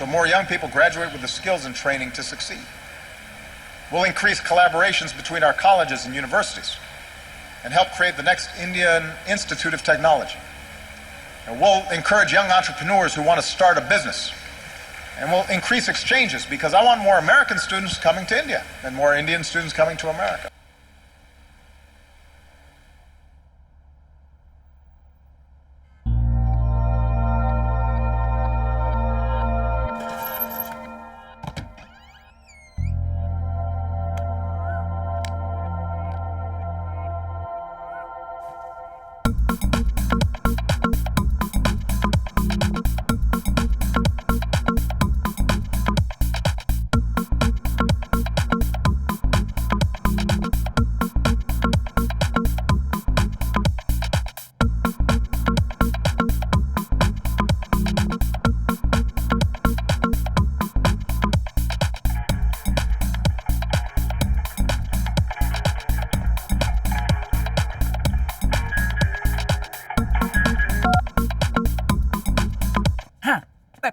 so more young people graduate with the skills and training to succeed. We'll increase collaborations between our colleges and universities and help create the next Indian Institute of Technology. And we'll encourage young entrepreneurs who want to start a business. And we'll increase exchanges because I want more American students coming to India and more Indian students coming to America.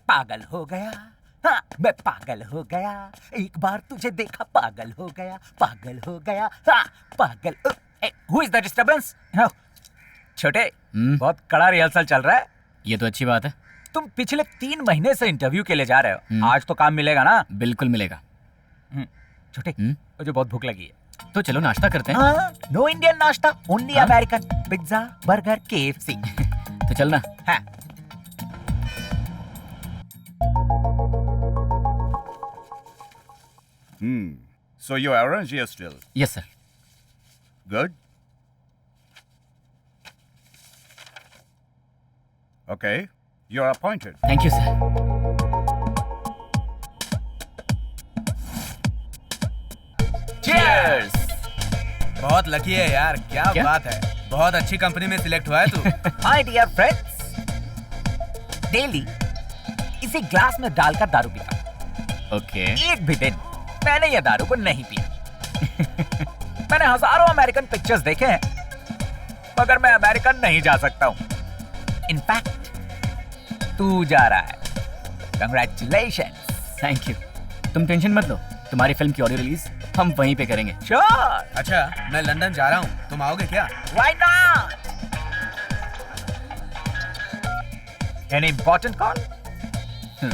पागल हो गया, हाँ मैं पागल हो गया, एक बार तुझे देखा पागल हो गया, हाँ पागल। Who is the disturbance? छोटे, बहुत कड़ा रिहर्सल चल रहा है। ये तो अच्छी बात है। तुम पिछले 3 महीने से इंटरव्यू के लिए जा रहे हो, आज तो काम मिलेगा ना? बिल्कुल मिलेगा। छोटे, मुझे बहुत भूख लगी है, तो चलो नाश्ता करते हैं। नो इंडियन नाश्ता, only American, pizza, burger, KFC। तो चलना। हाँ। So you arrange here still? Yes, sir. Good. Okay, you're appointed. Thank you, sir. Cheers! बहुत लकी है यार, क्या बात है, बहुत अच्छी कंपनी में सिलेक्ट हुआ है तू। My dear friends, डेली इसी ग्लास में डालकर दारू पीता। ओके। एक भी दिन मैंने ये दारू को नहीं पिया। मैंने हजारों अमेरिकन पिक्चर्स देखे हैं, मगर मैं अमेरिकन नहीं जा सकता हूँ। इनफैक्ट तू जा रहा है। कंग्रेचुलेशंस। Thank you. तुम टेंशन मत लो, तुम्हारी फिल्म की ऑडियो रिलीज हम वहीं पे करेंगे। श्योर। अच्छा, मैं लंदन जा रहा हूँ, तुम आओगे क्या? Why not? Any important call?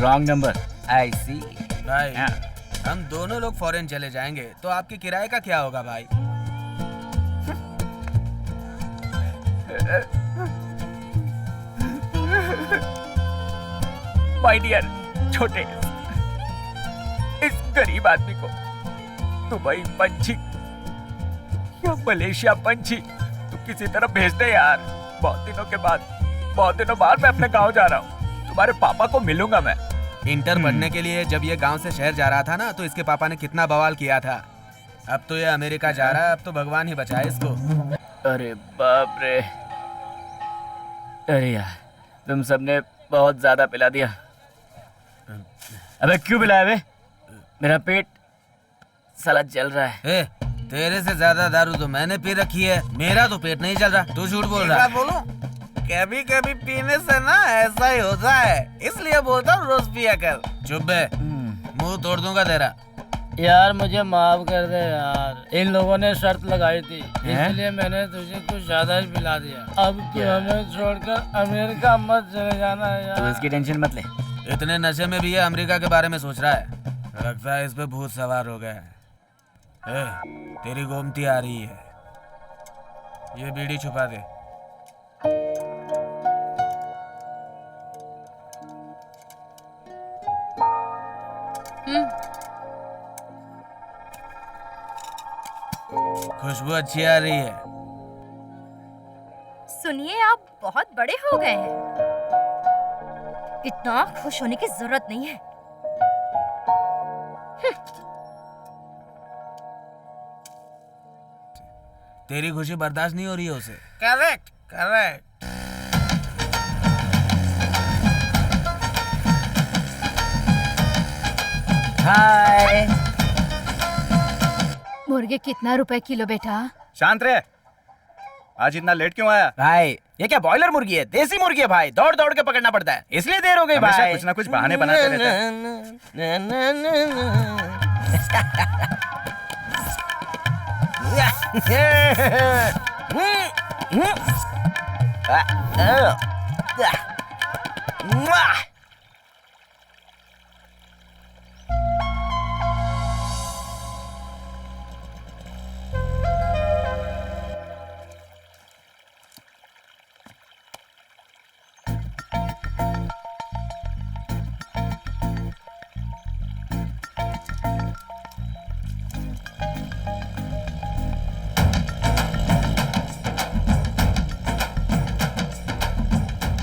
Wrong number. I see. भाई, हम दोनों लोग फॉरेन चले जाएंगे, तो आपके किराए का क्या होगा भाई? My dear छोटे, इस गरीब आदमी को दुबई पंछी या मलेशिया पंछी तू किसी तरह भेज दे यार। बहुत दिनों बाद मैं अपने गांव जा रहा हूँ, तुम्हारे पापा को मिलूंगा मैं। इंटर पढ़ने के लिए जब ये गांव से शहर जा रहा था ना, तो इसके पापा ने कितना बवाल किया था। अब तो ये अमेरिका जा रहा है, अब तो भगवान ही बचाए इसको। अरे बाप रे, अरे यार तुम सबने बहुत ज्यादा पिला दिया। अबे क्यों पिलाया बे? मेरा पेट साला जल रहा है। तेरे से ज्यादा दारू तो मैंने पी रखी है, मेरा तो पेट नहीं चल रहा। तू झूठ बोल रहा है। बोलो, कभी कभी पीने से ना ऐसा ही होता है, इसलिए बोलता हूँ रोज पिया कर। चुप है, मुंह तोड़ दूंगा तेरा। यार मुझे माफ कर दे यार, इन लोगों ने शर्त लगाई थी, इसलिए मैंने तुझे कुछ ज्यादा ही पिला दिया। अब तू हमें छोड़कर अमेरिका मत चले जाना यार। तो इसकी टेंशन मत ले। इतने नशे में भी ये अमेरिका के बारे में सोच रहा है। लगता है इस पे भूत सवार हो गया है। तेरी गोमती आ रही है, ये बीड़ी छुपा दे। खुशबू अच्छी आ रही है। सुनिए, आप बहुत बड़े हो गए हैं, इतना खुश होने की जरूरत नहीं है। तेरी खुशी बर्दाश्त नहीं हो रही है उसे। Correct correct. हाय। मुर्गे कितना रुपए किलो बेटा? शांत रहे। आज इतना लेट क्यों आया? भाई ये क्या बॉयलर मुर्गी है? देसी मुर्गी है भाई, दौड़ दौड़ के पकड़ना पड़ता है, इसलिए देर हो गई हमेशा भाई। कुछ ना कुछ बहाने बनाते रहते हैं।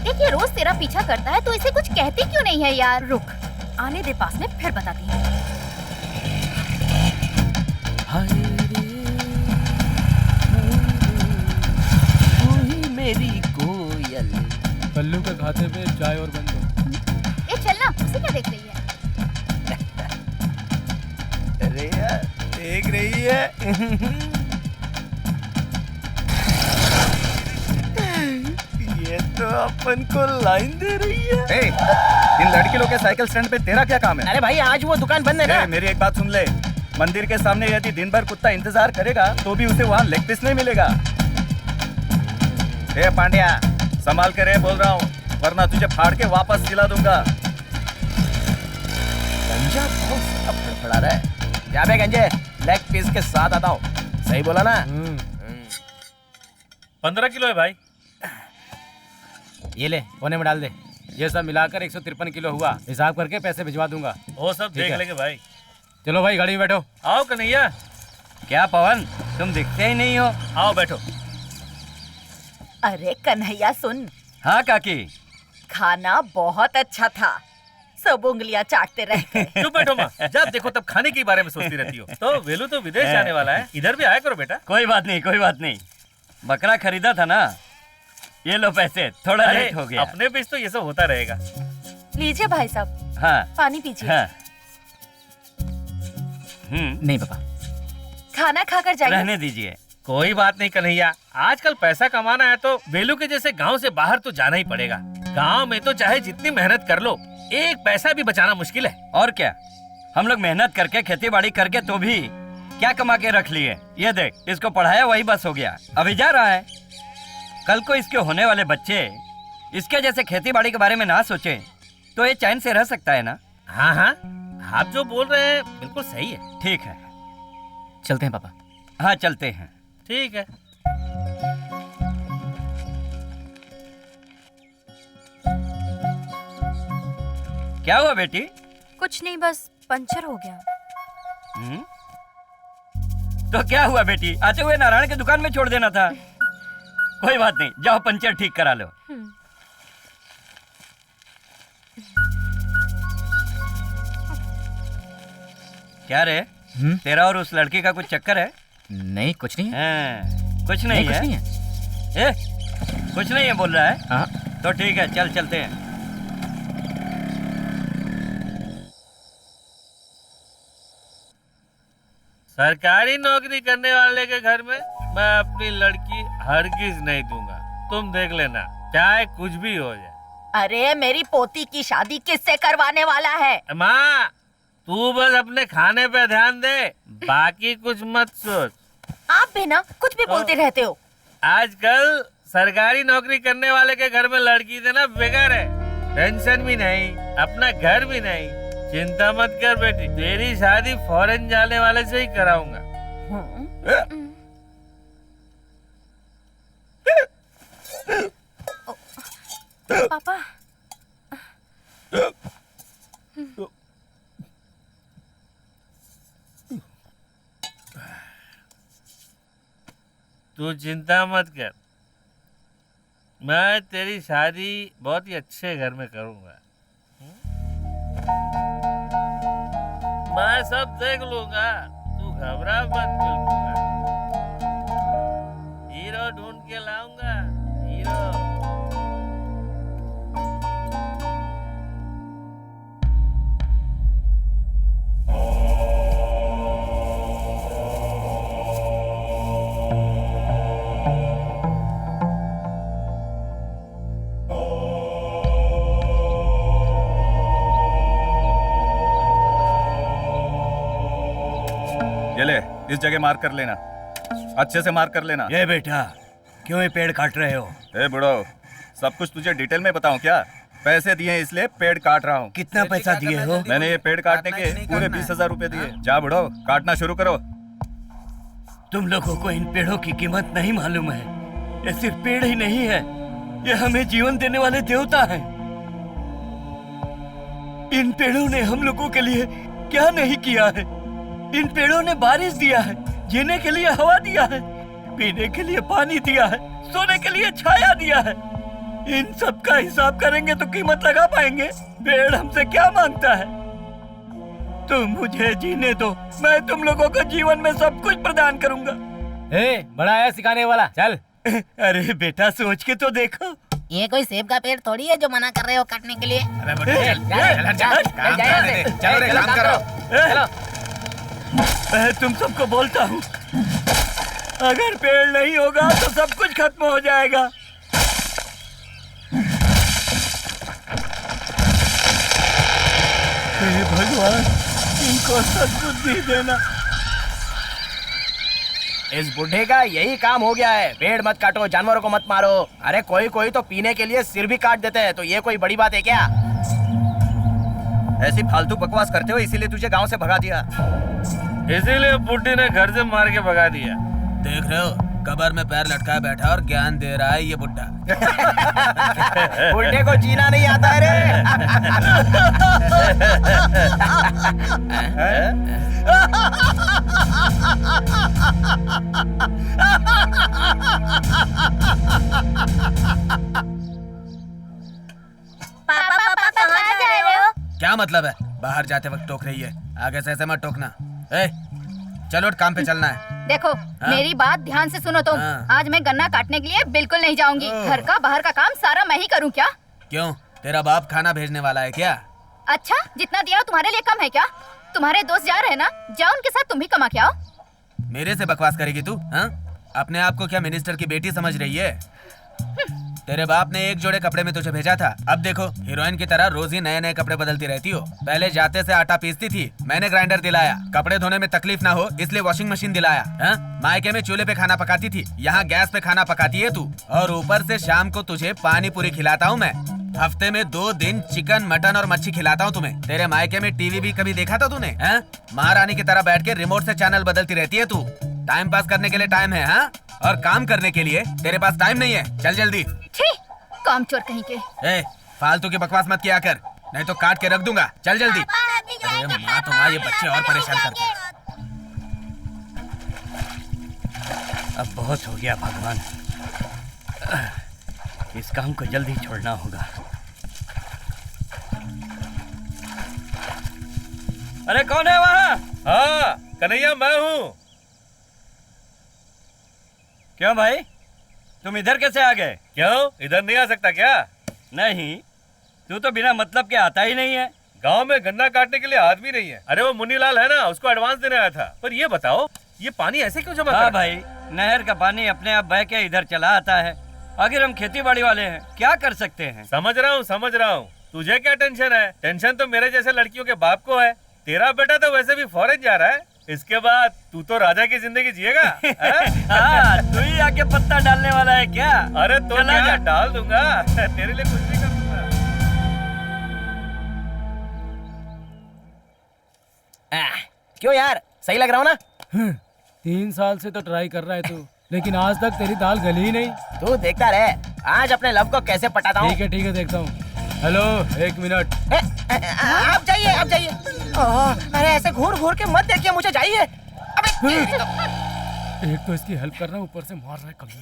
देखिए रोज तेरा पीछा करता है तो इसे कुछ कहती क्यों नहीं है यार? रुक, आने दे पास में, फिर बताती हूँ। मेरी कोयल। कल्लू के खाते पे चाय और बंदो। ए चलना, उसे क्या देख रही है? अरे यार देख रही है। ये तो अपन को लाइन दे रही है। ए, इन लड़की लोग के साइकिल स्टैंड पे तेरा क्या काम है? अरे भाई आज वो दुकान बंद है ना। ए, मेरी एक बात सुन ले, मंदिर के सामने यदि दिन भर कुत्ता इंतजार करेगा तो भी उसे वहाँ लेग पीस नहीं मिलेगा। ए पांड्या, संभाल के रहे बोल रहा हूँ, वरना तुझे फाड़ के वापस सिला दूंगा। गंजा बहुत अब फड़फड़ा रहा है। जा बे गंजे, लेग पीस के साथ आता हूँ। सही बोला ना? 15 किलो है भाई। ये ले कोने में डाल दे। ये सब मिलाकर 153 किलो हुआ। हिसाब करके पैसे भिजवा दूंगा। वो सब देख लेंगे भाई। चलो भाई गाड़ी में बैठो। आओ कन्हैया। क्या पवन, तुम दिखते ही नहीं हो। आओ बैठो। अरे कन्हैया सुन, हाँ काकी। खाना बहुत अच्छा था, सब उंगलियां चाटते रह गए। चुप बैठो माँ, जब देखो तब खाने के बारे में सोचती रहती हो। तो वेलू तो विदेश जाने वाला है, इधर भी आया करो बेटा। कोई बात नहीं, कोई बात नहीं। बकरा खरीदा था ना, ये लो पैसे, थोड़ा अरे, लेट हो गया। अपने बीच तो ये सब होता रहेगा। लीजिए भाई साहब, हाँ पानी पीजिए। हाँ। नहीं पापा, खाना खाकर जाइए। रहने दीजिए। कोई बात नहीं कन्हैया, आजकल पैसा कमाना है तो वेलू के जैसे गांव से बाहर तो जाना ही पड़ेगा। गांव में तो चाहे जितनी मेहनत कर लो, एक पैसा भी बचाना मुश्किल है। और क्या, हम लोग मेहनत करके खेती बाड़ी करके तो भी क्या कमा के रख लिए। ये देख, इसको पढ़ाया वही बस हो गया, अभी जा रहा है। कल को इसके होने वाले बच्चे इसके जैसे खेती बाड़ी के बारे में ना सोचे तो ये चैन से रह सकता है ना। हाँ हाँ, आप जो बोल रहे हैं बिल्कुल सही है। ठीक है, चलते हैं पापा। हाँ चलते हैं। ठीक है। क्या हुआ बेटी? कुछ नहीं, बस पंचर हो गया। तो क्या हुआ बेटी, आते हुए नारायण की दुकान में छोड़ देना था। कोई बात नहीं, जाओ पंचर ठीक करा लो। क्या रे, तेरा और उस लड़की का कुछ चक्कर है? नहीं कुछ नहीं है। हाँ, कुछ नहीं कुछ है। नहीं है। ए, कुछ नहीं है बोल रहा है। हाँ तो ठीक है, चल चलते हैं। सरकारी नौकरी करने वाले के घर में मैं अपनी लड़की हरगिज नहीं दूंगा। तुम देख लेना, चाहे कुछ भी हो जाए। अरे मेरी पोती की शादी किससे करवाने वाला है? माँ, तू बस अपने खाने पे ध्यान दे, बाकी कुछ मत सोच। आप भी ना कुछ भी बोलते रहते हो। आजकल सरकारी नौकरी करने वाले के घर में लड़की देना बेकार है। पेंशन भी नहीं, अपना घर भी नहीं। चिंता मत कर बेटी, तेरी शादी फॉरेन जाने वाले से ही कराऊंगा। पापा, तू चिंता मत कर, मैं तेरी शादी बहुत ही अच्छे घर में करूंगा। मैं सब देख लूंगा, तू घबरा मत बिल्कुल। हीरो ढूंढ के लाऊंगा, हीरो। ये ले, इस जगह मार्क कर लेना, अच्छे से मार्क कर लेना। ये बेटा, क्यों ये पेड़ काट रहे हो? ए बुढ़ो, सब कुछ तुझे डिटेल में बताऊं क्या? पैसे दिए इसलिए पेड़ काट रहा हूँ। कितना पैसा दिए हो? मैंने ये पेड़ काटने के पूरे 20,000 रुपए दिए। जा बुढ़ो, काटना शुरू करो। तुम लोगों को इन पेड़ों की कीमत नहीं मालूम है। ये सिर्फ पेड़ ही नहीं है, ये हमें जीवन देने वाले देवता हैं। इन पेड़ों ने हम लोगों के लिए क्या नहीं किया है? इन पेड़ों ने बारिश दिया है, जीने के लिए हवा दिया है, पीने के लिए पानी दिया है, सोने के लिए छाया दिया है। इन सब का हिसाब करेंगे तो कीमत लगा पाएंगे? पेड़ हमसे क्या मांगता है? तुम मुझे जीने दो, मैं तुम लोगों को जीवन में सब कुछ प्रदान करूंगा। बड़ा है सिखाने वाला, चल। अरे बेटा, सोच के तो देखो। ये कोई सेब का पेड़ थोड़ी है जो मना कर रहे हो काटने के लिए। मैं तुम सबको बोलता हूँ, अगर पेड़ नहीं होगा तो सब कुछ खत्म हो जाएगा। हे भगवान, इनको सद्बुद्धि देना। इस बुढ़े का यही काम हो गया है, पेड़ मत काटो, जानवरों को मत मारो। अरे कोई कोई तो पीने के लिए सिर भी काट देते हैं, तो ये कोई बड़ी बात है क्या? ऐसी फालतू बकवास करते हो, इसीलिए तुझे गांव से भगा दिया। इसीलिए बुड्ढी ने घर से मार के भगा दिया। देख रहे हो, कबर में पैर लटकाए बैठा और ज्ञान दे रहा है ये बुड्ढा। बुढ़े को जीना नहीं आता है रे। पापा कहाँ जा रहे हो? क्या मतलब है? बाहर जाते वक्त टोक रही है, आगे से ऐसे मत टोकना। ए, चलो काम पे चलना है। देखो, मेरी बात ध्यान से सुनो तुम। आज मैं गन्ना काटने के लिए बिल्कुल नहीं जाऊंगी। घर का बाहर का काम सारा मैं ही करूँ क्या? क्यों, तेरा बाप खाना भेजने वाला है क्या? अच्छा, जितना दिया तुम्हारे लिए कम है क्या? तुम्हारे दोस्त जा रहे हैं ना, जाओ उनके साथ, तुम भी कमा के आओ। मेरे से बकवास करेगी तू? हाँ? अपने आप को क्या मिनिस्टर की बेटी समझ रही है? तेरे बाप ने एक जोड़े कपड़े में तुझे भेजा था, अब देखो हीरोइन की तरह रोज ही नए नए कपड़े बदलती रहती हो। पहले जाते से आटा पीसती थी, मैंने ग्राइंडर दिलाया। कपड़े धोने में तकलीफ ना हो इसलिए वॉशिंग मशीन दिलाया। हाँ? मायके में चूल्हे पे खाना पकाती थी, यहाँ गैस पे खाना पकाती है तू। और ऊपर से शाम को तुझे पानी पूरी खिलाता हूँ मैं। हफ्ते में 2 दिन चिकन, मटन और मच्छी खिलाता हूँ तुम्हें। तेरे मायके में टीवी भी कभी देखा था तूने? महारानी की तरह बैठ के रिमोट से चैनल बदलती रहती है तू। टाइम पास करने के लिए टाइम है, हाँ? और काम करने के लिए तेरे पास टाइम नहीं है। चल जल्दी। काम चोर कहीं के। ए, फालतू की बकवास मत किया कर, नहीं तो काट के रख दूंगा। चल जल्दी। अरे माँ तो माँ, ये बच्चे और परेशान करते हैं। अब बहुत हो गया भगवान, इस काम को जल्दी छोड़ना होगा। अरे कौन है वहाँ? हाँ, कन्हैया मैं हूँ। क्यों भाई, तुम इधर कैसे आ गए? क्यों, इधर नहीं आ सकता क्या? नहीं, तू तो बिना मतलब के आता ही नहीं है। गांव में गन्ना काटने के लिए आदमी नहीं है। अरे वो मुन्नीलाल है ना, उसको एडवांस देने आया था। पर ये बताओ, ये पानी ऐसे क्यों जमा? हाँ भाई, नहर का पानी अपने आप बह के इधर चला आता है। आखिर हम खेती बाड़ी वाले हैं, क्या कर सकते हैं? समझ रहा हूँ। तुझे क्या टेंशन है? टेंशन तो मेरे जैसे लड़कियों के बाप को है। तेरा बेटा तो वैसे भी फॉरेन जा रहा है, इसके बाद तू तो राजा की जिंदगी जिएगा। हाँ, तू ही आके पत्ता डालने वाला है क्या? अरे तो क्या, डाल दूंगा, तेरे लिए कुछ भी कर दूंगा। क्यों यार, सही लग रहा हूँ ना? 3 साल से तो ट्राई कर रहा है तू, लेकिन आज तक तेरी दाल गली ही नहीं। तू देखता रहे, आज अपने लव को कैसे पटाता हूँ। ठीक है देखता हूँ। Hello, 1 minute. आप जाइए। अरे ऐसे घूर घूर के मत देखिए मुझे, जाइए। अबे एक तो इसकी हेल्प कर रहा हूँ, ऊपर से मार रहा है कभी।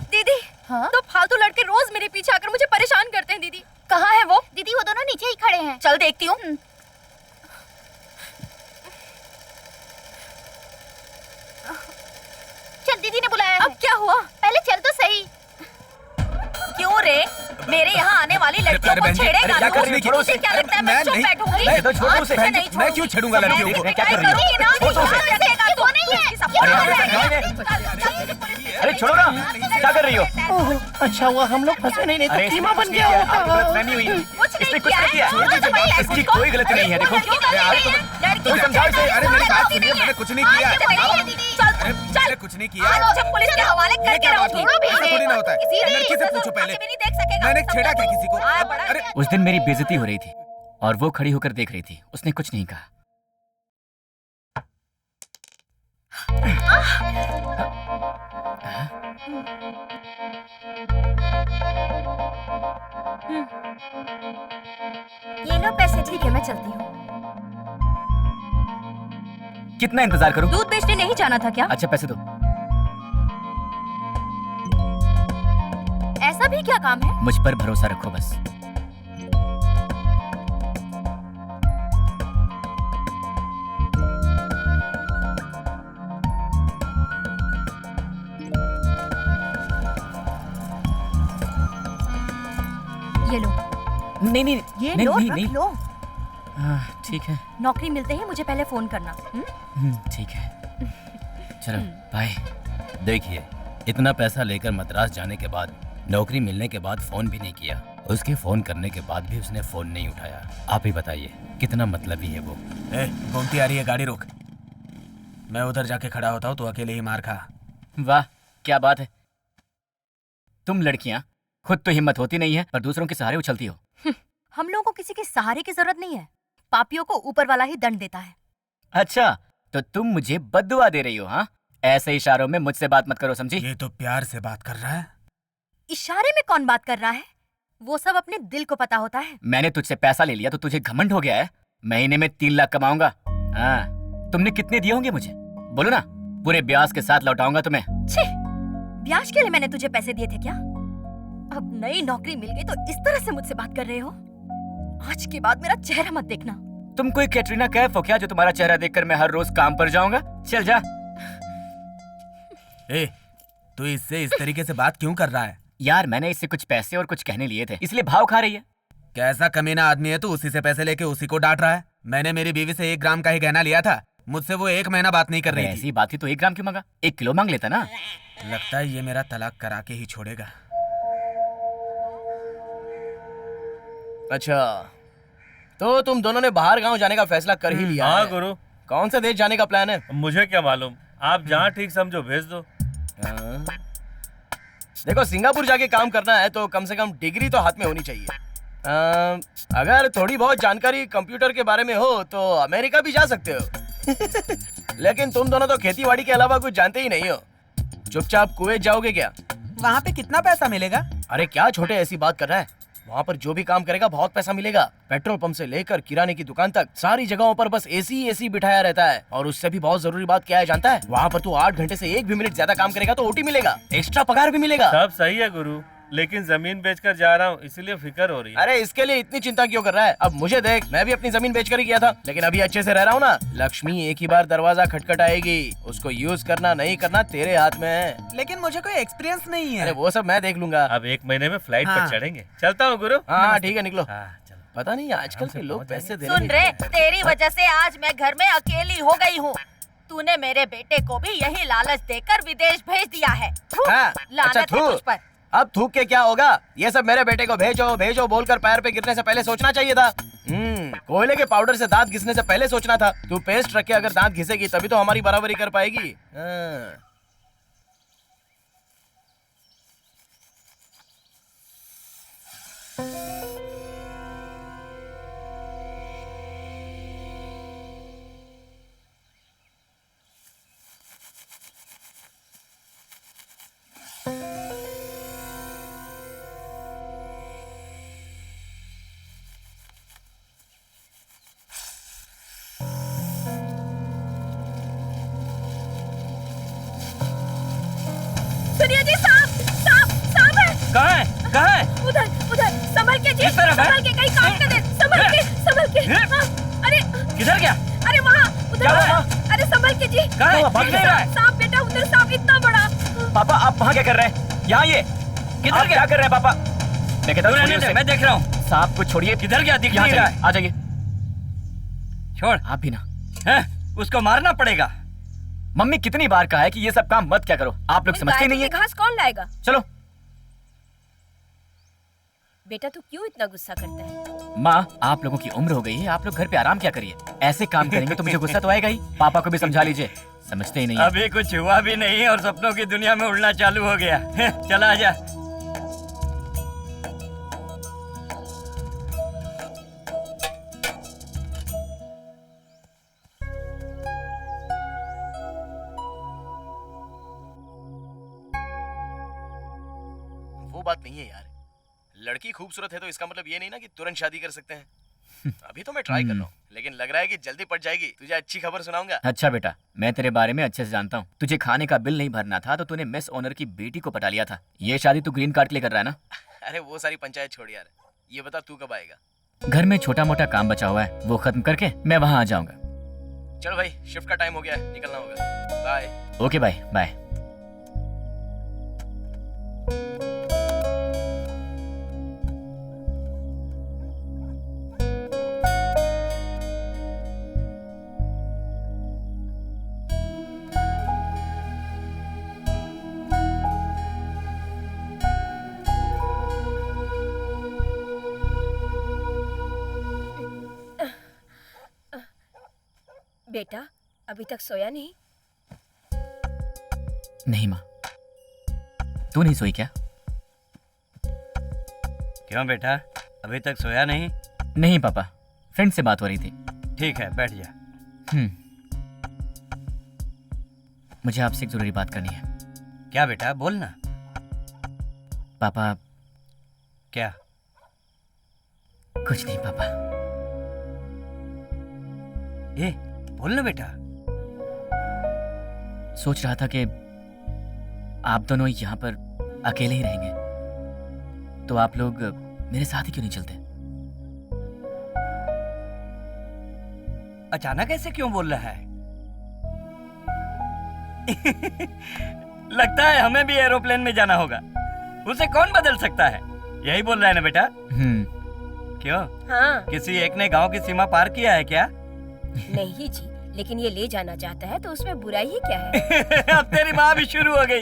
दीदी, हाँ? तो फालतू लड़के रोज मेरे पीछे आकर मुझे परेशान करते हैं। दीदी कहाँ है वो? दीदी वो दोनों नीचे ही खड़े हैं। चल देखती हूँ। चल, दीदी ने बुलाया। अब क्या हुआ? पहले चल तो सही। क्यों रे, मेरे यहाँ आने वाली लड़कियों को छेड़ेगा? क्या कर रही है? तुझे क्या लगता है मैं चुप बैठूंगी? मैं तो छोड़ू उसे। मैं क्यों छेड़ूंगा लड़कियों को? क्या कर रही हो? अरे छोड़ो ना, क्या कर रही हो? अच्छा हुआ हम लोग फंसे नहीं, तो कीमा बन गया होता। वो इसने कुछ नहीं किया। इसकी कोई गलती नहीं है। देखो तुम समझाओ इसे। अरे मेरी बात सुनिए, मैंने कुछ नहीं किया। अरे मैंने कुछ नहीं किया। पुलिस के हवाले करके ऐसा थोड़ी ना होता है। लड़की से पूछो पहले, मैंने छेड़ा क्या किसी को? अरे उस दिन मेरी बेइज्जती हो रही थी और वो खड़ी होकर देख रही थी, उसने कुछ नहीं कहा। ये लो पैसे। ठीक है, मैं चलती हूँ। कितना इंतजार करूं? दूध बेचने नहीं जाना था क्या? अच्छा पैसे दो। ऐसा भी क्या काम है? मुझ पर भरोसा रखो बस। ये लो। नहीं नहीं ये नहीं, लो, नहीं, रख नहीं। लो। ठीक है। नौकरी मिलते ही मुझे पहले फोन करना। ठीक है, चलो बाय। देखिए, इतना पैसा लेकर मद्रास जाने के बाद, नौकरी मिलने के बाद फोन भी नहीं किया। उसके फोन करने के बाद भी उसने फोन नहीं उठाया। आप ही बताइए, कितना मतलबी है वो। घूमती आ रही है, गाड़ी रोक। मैं उधर जाके खड़ा होता हूँ, तो अकेले ही मार खा। वाह क्या बात है। तुम लड़कियां खुद तो हिम्मत होती नहीं है, पर दूसरों के सहारे उछलती हो। हम लोगों को किसी के सहारे की जरूरत नहीं है। पापियों को ऊपर वाला ही दंड देता है। अच्छा, तो तुम मुझे बद्दुआ दे रही हो? हाँ, ऐसे इशारों में मुझसे बात मत करो, समझी? ये तो प्यार से बात कर रहा है। इशारे में कौन बात कर रहा है? वो सब अपने दिल को पता होता है। मैंने तुझसे पैसा ले लिया तो तुझे घमंड हो गया है? महीने में 3 लाख कमाऊंगा। हाँ, तुमने कितने दिए होंगे मुझे? बोलो ना, पूरे ब्याज के साथ लौटाऊंगा तुम्हें। छे, ब्याज के लिए मैंने तुझे पैसे दिए थे क्या? अब नई नौकरी मिल गई तो इस तरह से मुझसे बात कर रहे हो? आज के बाद मेरा चेहरा मत देखना। तुम कोई कैटरीना कैफ हो क्या, जो तुम्हारा चेहरा देखकर मैं हर रोज काम पर जाऊंगा? चल जा। तू इससे इस तरीके से बात क्यों कर रहा है? यार, मैंने इससे कुछ पैसे और कुछ कहने लिए थे, इसलिए भाव खा रही है। कैसा कमीना आदमी है तू, उसी से पैसे लेके उसी को डांट रहा है। मैंने मेरी बीवी से 1 ग्राम का ही गहना लिया था, मुझसे वो 1 महीना बात नहीं कर रही थी। ऐसी बात थी तो 1 ग्राम क्यों मांगा? 1 किलो मांग लेता ना। लगता है ये मेरा तलाक करा के ही छोड़ेगा। अच्छा, तो तुम दोनों ने बाहर गांव जाने का फैसला कर ही लिया हाँ है। गुरु। कौन से देश जाने का प्लान है? मुझे क्या मालूम, आप जहाँ ठीक समझो भेज दो। देखो, सिंगापुर जाके काम करना है तो कम से कम डिग्री तो हाथ में होनी चाहिए। अगर थोड़ी बहुत जानकारी कंप्यूटर के बारे में हो तो अमेरिका भी जा सकते हो। लेकिन तुम दोनों तो खेतीबाड़ी के अलावा कुछ जानते ही नहीं हो। चुपचाप कुवैत जाओगे क्या? वहाँ पे कितना पैसा मिलेगा? अरे क्या छोटे ऐसी बात कर रहा है? वहाँ पर जो भी काम करेगा बहुत पैसा मिलेगा। पेट्रोल पंप से लेकर किराने की दुकान तक सारी जगहों पर बस एसी बिठाया रहता है। और उससे भी बहुत जरूरी बात क्या है जानता है? वहाँ पर तू 8 घंटे से 1 भी मिनट ज्यादा काम करेगा तो ओटी मिलेगा, एक्स्ट्रा पगार भी मिलेगा। सब सही है गुरु, लेकिन जमीन बेचकर जा रहा हूँ, इसलिए फिक्र हो रही है। अरे इसके लिए इतनी चिंता क्यों कर रहा है? अब मुझे देख, मैं भी अपनी जमीन बेचकर ही किया था, लेकिन अभी अच्छे से रह रहा हूँ ना। लक्ष्मी एक ही बार दरवाजा खटखटाएगी, उसको यूज करना नहीं करना तेरे हाथ में है। लेकिन मुझे कोई एक्सपीरियंस नहीं है। अरे वो सब मैं देख लूंगा। अब 1 महीने में फ्लाइट पर चढ़ेंगे। चलता हूँ गुरु। हाँ ठीक है, निकलो। चलो। पता नहीं आजकल के लोग पैसे देने सुन में- रे, तेरी वजह से आज मैं घर में अकेली हो गई हूँ। तूने मेरे बेटे को भी यही लालच देकर विदेश भेज दिया है। हाँ, लानत अच्छा, है थू। तुझ पर। अब थूक के क्या होगा? ये सब मेरे बेटे को भेजो भेजो बोलकर पैर पे गिरने से पहले सोचना चाहिए था। कोयले के पाउडर से दांत घिसने से पहले सोचना था। तू पेस्ट रख के अगर दांत घिसेगी तभी तो हमारी बराबरी कर पाएगी। हाँ। सुनिए जी, सांप है। कहाँ है? कहाँ है? उधर उधर, संभल के जी, किस तरफ है? संभल के, कहीं काट न दे। संभल के। हाँ, अरे किधर गया? अरे वहाँ, उधर क्या वहाँ। हुआ? अरे संभल के जी। कहाँ है? भाग नहीं रहा है। सांप बेटा, उधर सांप इतना बड़ा। पापा, आप वहाँ क्या कर रहे हैं? यहाँ ये किधर आप गया? क्या कर रहे हैं पापा? मैं कहता हूँ रहने छोड़िए दे, उसे। मैं देख रहा हूँ। सांप को छोड़िए। किधर गया? दिख यहाँ नहीं रहा जाइए, है। आ जाइए। छोड़। आप भी ना। हैं? उसको मारना पड़ेगा। मम्मी कितनी बार कहा है कि ये सब काम मत क्या करो, आप लोग समझते नहीं है। घास कौन लाएगा? चलो। बेटा तू क्यों इतना गुस्सा करता है? माँ, आप लोगों की उम्र हो गई है, आप लोग घर पे आराम क्या करिए। ऐसे काम करेंगे तो मुझे गुस्सा तो आएगा ही। पापा को भी समझा लीजिए, समझते ही नहीं है। अभी कुछ हुआ भी नहीं और सपनों की दुनिया में उड़ना चालू हो गया। चला आजा। वो बात नहीं है यार, लड़की खूबसूरत है तो इसका मतलब ये नहीं ना कि तुरंत शादी कर सकते हैं। अभी तो मैं ट्राई कर रहा हूँ, लेकिन लग रहा है कि जल्दी पड़ जाएगी। तुझे अच्छी खबर सुनाऊंगा। अच्छा बेटा, मैं तेरे बारे में अच्छे से जानता हूँ। तुझे खाने का बिल नहीं भरना था तो तूने मेस ओनर की बेटी को पटा लिया था। ये शादी तू ग्रीन कार्ड के लिए कर रहा है ना? अरे वो सारी पंचायत छोड़ यार, ये बता तू कब आएगा? घर में छोटा मोटा काम बचा हुआ है, वो खत्म करके मैं वहाँ आ जाऊंगा। चलो भाई, शिफ्ट का टाइम हो गया है, निकलना होगा। बाय। Okay bye bye. बेटा अभी तक सोया नहीं? नहीं माँ, तू नहीं सोई क्या? क्यों बेटा, अभी तक सोया नहीं? नहीं पापा, फ्रेंड से बात हो रही थी। ठीक है, बैठ जा। मुझे आपसे एक जरूरी बात करनी है। क्या बेटा, बोल ना। पापा। क्या? कुछ नहीं पापा। ए, बोल ना बेटा। सोच रहा था कि आप दोनों यहाँ पर अकेले ही रहेंगे, तो आप लोग मेरे साथ ही क्यों नहीं चलते? अचानक ऐसे क्यों बोल रहा है? लगता है हमें भी एरोप्लेन में जाना होगा। उसे कौन बदल सकता है? यही बोल रहा है ना बेटा? क्यों? हाँ। किसी एक ने गांव की सीमा पार किया है क्या? नहीं जी, लेकिन ये ले जाना चाहता है तो उसमें बुराई ही क्या है? अब तेरी माँ भी शुरू हो गई।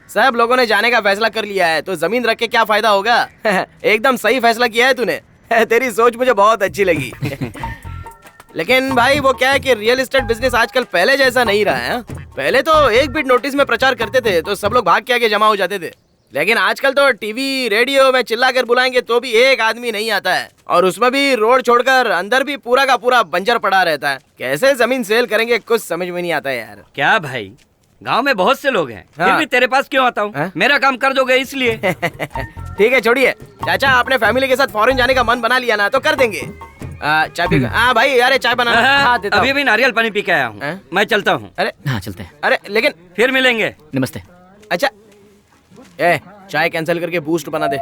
सब लोगों ने जाने का फैसला कर लिया है तो जमीन रख के क्या फायदा होगा? एकदम सही फैसला किया है तूने। तेरी सोच मुझे बहुत अच्छी लगी। लेकिन भाई वो क्या है कि रियल एस्टेट बिजनेस आजकल पहले जैसा नहीं रहा है। पहले तो एक बिट नोटिस में प्रचार करते थे तो सब लोग भाग के आगे जमा हो जाते थे, लेकिन आजकल तो टीवी रेडियो में चिल्ला कर बुलाएंगे तो भी एक आदमी नहीं आता है, और उसमें भी रोड छोड़कर अंदर भी पूरा का पूरा बंजर पड़ा रहता है। कैसे जमीन सेल करेंगे कुछ समझ में नहीं आता है यार। क्या भाई, गांव में बहुत से लोग हैं, फिर भी तेरे पास क्यों आता हूँ? मेरा काम कर दोगे इसलिए। ठीक है छोड़िए चाचा, आपने फैमिली के साथ फॉरेन जाने का मन बना लिया ना तो कर देंगे। चाय पी। हाँ भाई, अरे चाय बना। अभी भी नारियल पानी पी के आया हूँ, मैं चलता हूँ। अरे हाँ चलते हैं। अरे लेकिन फिर मिलेंगे। नमस्ते। अच्छा चाय कैंसिल करके बूस्ट बना दे।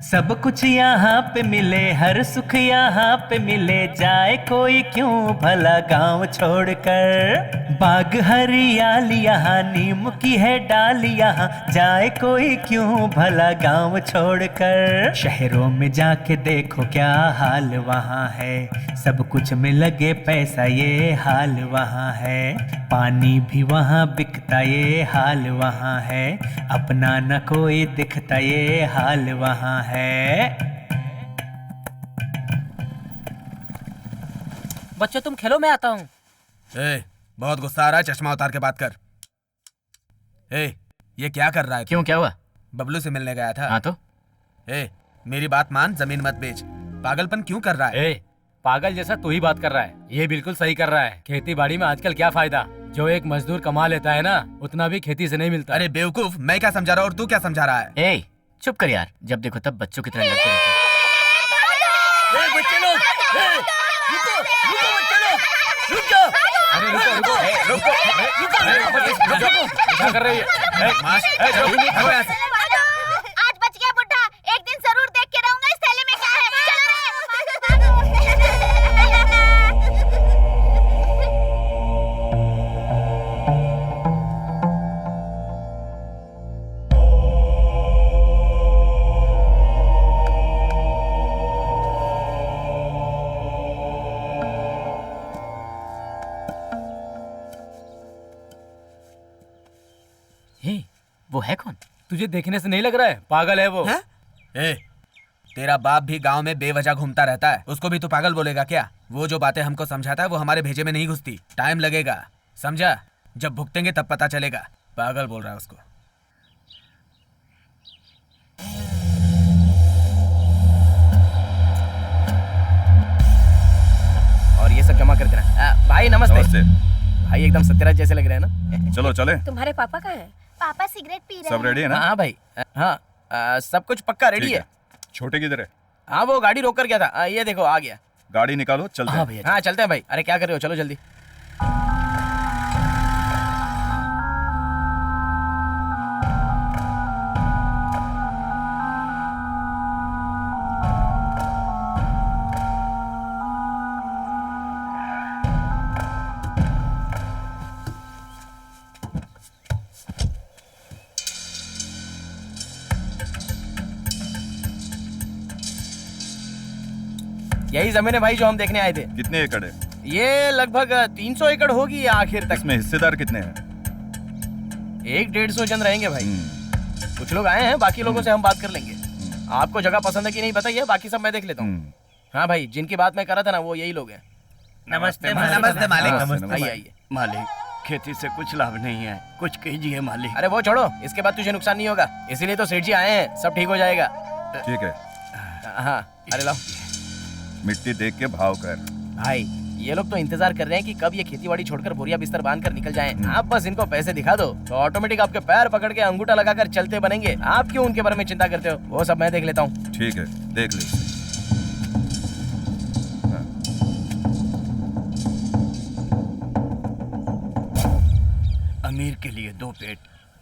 सब कुछ यहाँ पे मिले, हर सुख यहाँ पे मिले, जाए कोई क्यों भला गांव छोड़कर। बाग हरियाली यहाँ, नीम की है डाली यहाँ, जाए कोई क्यों भला गांव छोड़कर। शहरों में जाके देखो क्या हाल वहाँ है, सब कुछ में लगे पैसा ये हाल वहाँ है। पानी भी वहाँ बिकता ये हाल वहाँ है, अपना न कोई दिखता ये हाल वहाँ है। बच्चों तुम खेलो, मैं आता हूँ। बहुत गुस्सा आ रहा है, चश्मा उतार के बात कर। ये क्या कर रहा है? क्यों, क्या हुआ? बबलू से मिलने गया था। हाँ तो? मेरी बात मान, जमीन मत बेच। पागलपन क्यों कर रहा है? पागल जैसा तू ही बात कर रहा है, ये बिल्कुल सही कर रहा है। खेती बाड़ी में आजकल क्या फायदा, जो एक मजदूर कमा लेता है ना उतना भी खेती से नहीं मिलता। अरे बेवकूफ, मैं क्या समझा रहा हूँ और तू क्या समझा रहा है? चुप कर यार, जब देखो तब बच्चों की तरह लड़ते रहते हैं। बच्चे लोग, रुको बच्चे लोग, रुक जाओ। अरे रुको, क्या कर रही है? आज बच गया बुड्ढा, एक दिन जरूर देख के रहूंगा इस थैले में क्या है। हे, वो है कौन? तुझे देखने से नहीं लग रहा है? पागल है वो। ए, तेरा बाप भी गांव में बेवजह घूमता रहता है, उसको भी तू पागल बोलेगा क्या? वो जो बातें हमको समझाता है वो हमारे भेजे में नहीं घुसती, टाइम लगेगा, समझा? जब भुगतेंगे तब पता चलेगा। पागल बोल रहा है उसको। और ये सब जमा कर देना। भाई नमस्ते। भाई एकदम सत्यराज जैसे लग रहे हैं ना। चलो चले। तुम्हारे पापा कहाँ हैं? पापा सिगरेट पी रहे सब रेडी है ना? हाँ भाई, हाँ सब कुछ पक्का रेडी है। छोटे किधर है? हाँ वो गाड़ी रोक कर गया था, ये देखो आ गया। गाड़ी निकालो, चलते हैं। हाँ भैया, हाँ चलते हैं भाई। अरे क्या कर रहे हो, चलो जल्दी। यही जमीन है भाई जो हम देखने आए थे। कितने एकड़ है? ये लगभग 300 एकड़ होगी आखिर तक। इसमें हिस्सेदार कितने हैं? 100-150 जन रहेंगे भाई। कुछ लोग आए हैं, बाकी लोगों से हम बात कर लेंगे। आपको जगह पसंद है कि नहीं बताइए, बाकी सब मैं देख लेता हूँ। हाँ भाई, जिनकी बात मैं कर रहा था ना वो यही लोग हैं। नमस्ते नमस्ते मालिक। आइए आइए। मालिक, खेती से कुछ लाभ नहीं है, कुछ कीजिए मालिक। अरे वो छोड़ो, इसके बाद तुझे नुकसान नहीं होगा, इसीलिए तो सेठ जी आए हैं, सब ठीक हो जाएगा। ठीक है। हाँ अरे लाओ। मिट्टी देख के भाव कर। भाई ये लोग तो इंतजार कर रहे हैं कि कब ये खेतीबाड़ी छोड़कर बोरिया बिस्तर बांध कर निकल जाएं। आप बस इनको पैसे दिखा दो तो ऑटोमेटिक आपके पैर पकड़ के अंगूठा लगाकर चलते बनेंगे। आप क्यों उनके बारे में चिंता करते हो? वो सब मैं देख लेता हूँ। ठीक है, देख ले। अमीर के लिए 2 पेट,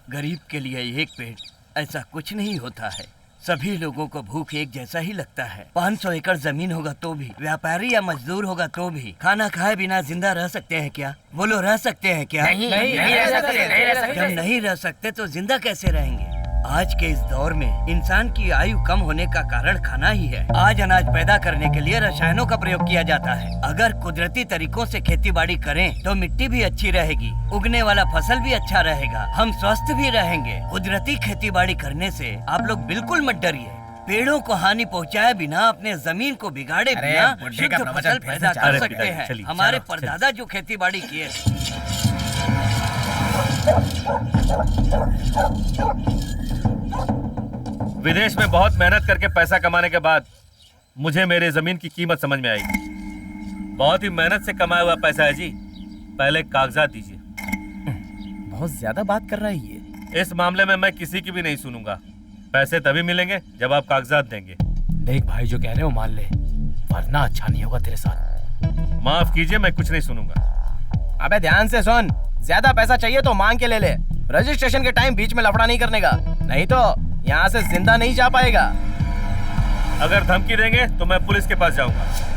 गरीब के लिए 1 पेट, ऐसा कुछ नहीं होता है। सभी लोगों को भूख एक जैसा ही लगता है। 500 एकड़ जमीन होगा तो भी, व्यापारी या मजदूर होगा तो भी, खाना खाए बिना जिंदा रह सकते हैं क्या? बोलो, रह सकते हैं क्या? नहीं रह सकते। जब नहीं रह सकते तो जिंदा कैसे रहेंगे? आज के इस दौर में इंसान की आयु कम होने का कारण खाना ही है। आज अनाज पैदा करने के लिए रसायनों का प्रयोग किया जाता है। अगर कुदरती तरीकों से खेती बाड़ी करें तो मिट्टी भी अच्छी रहेगी, उगने वाला फसल भी अच्छा रहेगा, हम स्वस्थ भी रहेंगे। कुदरती खेती बाड़ी करने से आप लोग बिल्कुल मत डरिए। पेड़ों को हानि पहुंचाए बिना, अपने जमीन को बिगाड़े बिना शुद्ध फसल पैदा कर सकते हैं। हमारे परदादा जो खेती बाड़ी किए। विदेश में बहुत मेहनत करके पैसा कमाने के बाद मुझे मेरे जमीन की कीमत समझ में आई। बहुत ही मेहनत से कमाया हुआ पैसा है जी। पहले कागजात दीजिए। बहुत ज्यादा बात कर रहा है ये। इस मामले में मैं किसी की भी नहीं सुनूंगा। पैसे तभी मिलेंगे जब आप कागजात देंगे। देख भाई, जो कह रहे हो मान ले, वरना अच्छा नहीं होगा तेरे साथ। माफ कीजिए, मैं कुछ नहीं सुनूंगा। अबे ध्यान से सुन, ज्यादा पैसा चाहिए तो मांग के ले ले। रजिस्ट्रेशन के टाइम बीच में लफड़ा नहीं करने का, नहीं तो यहाँ से जिंदा नहीं जा पाएगा। अगर धमकी देंगे तो मैं पुलिस के पास जाऊंगा।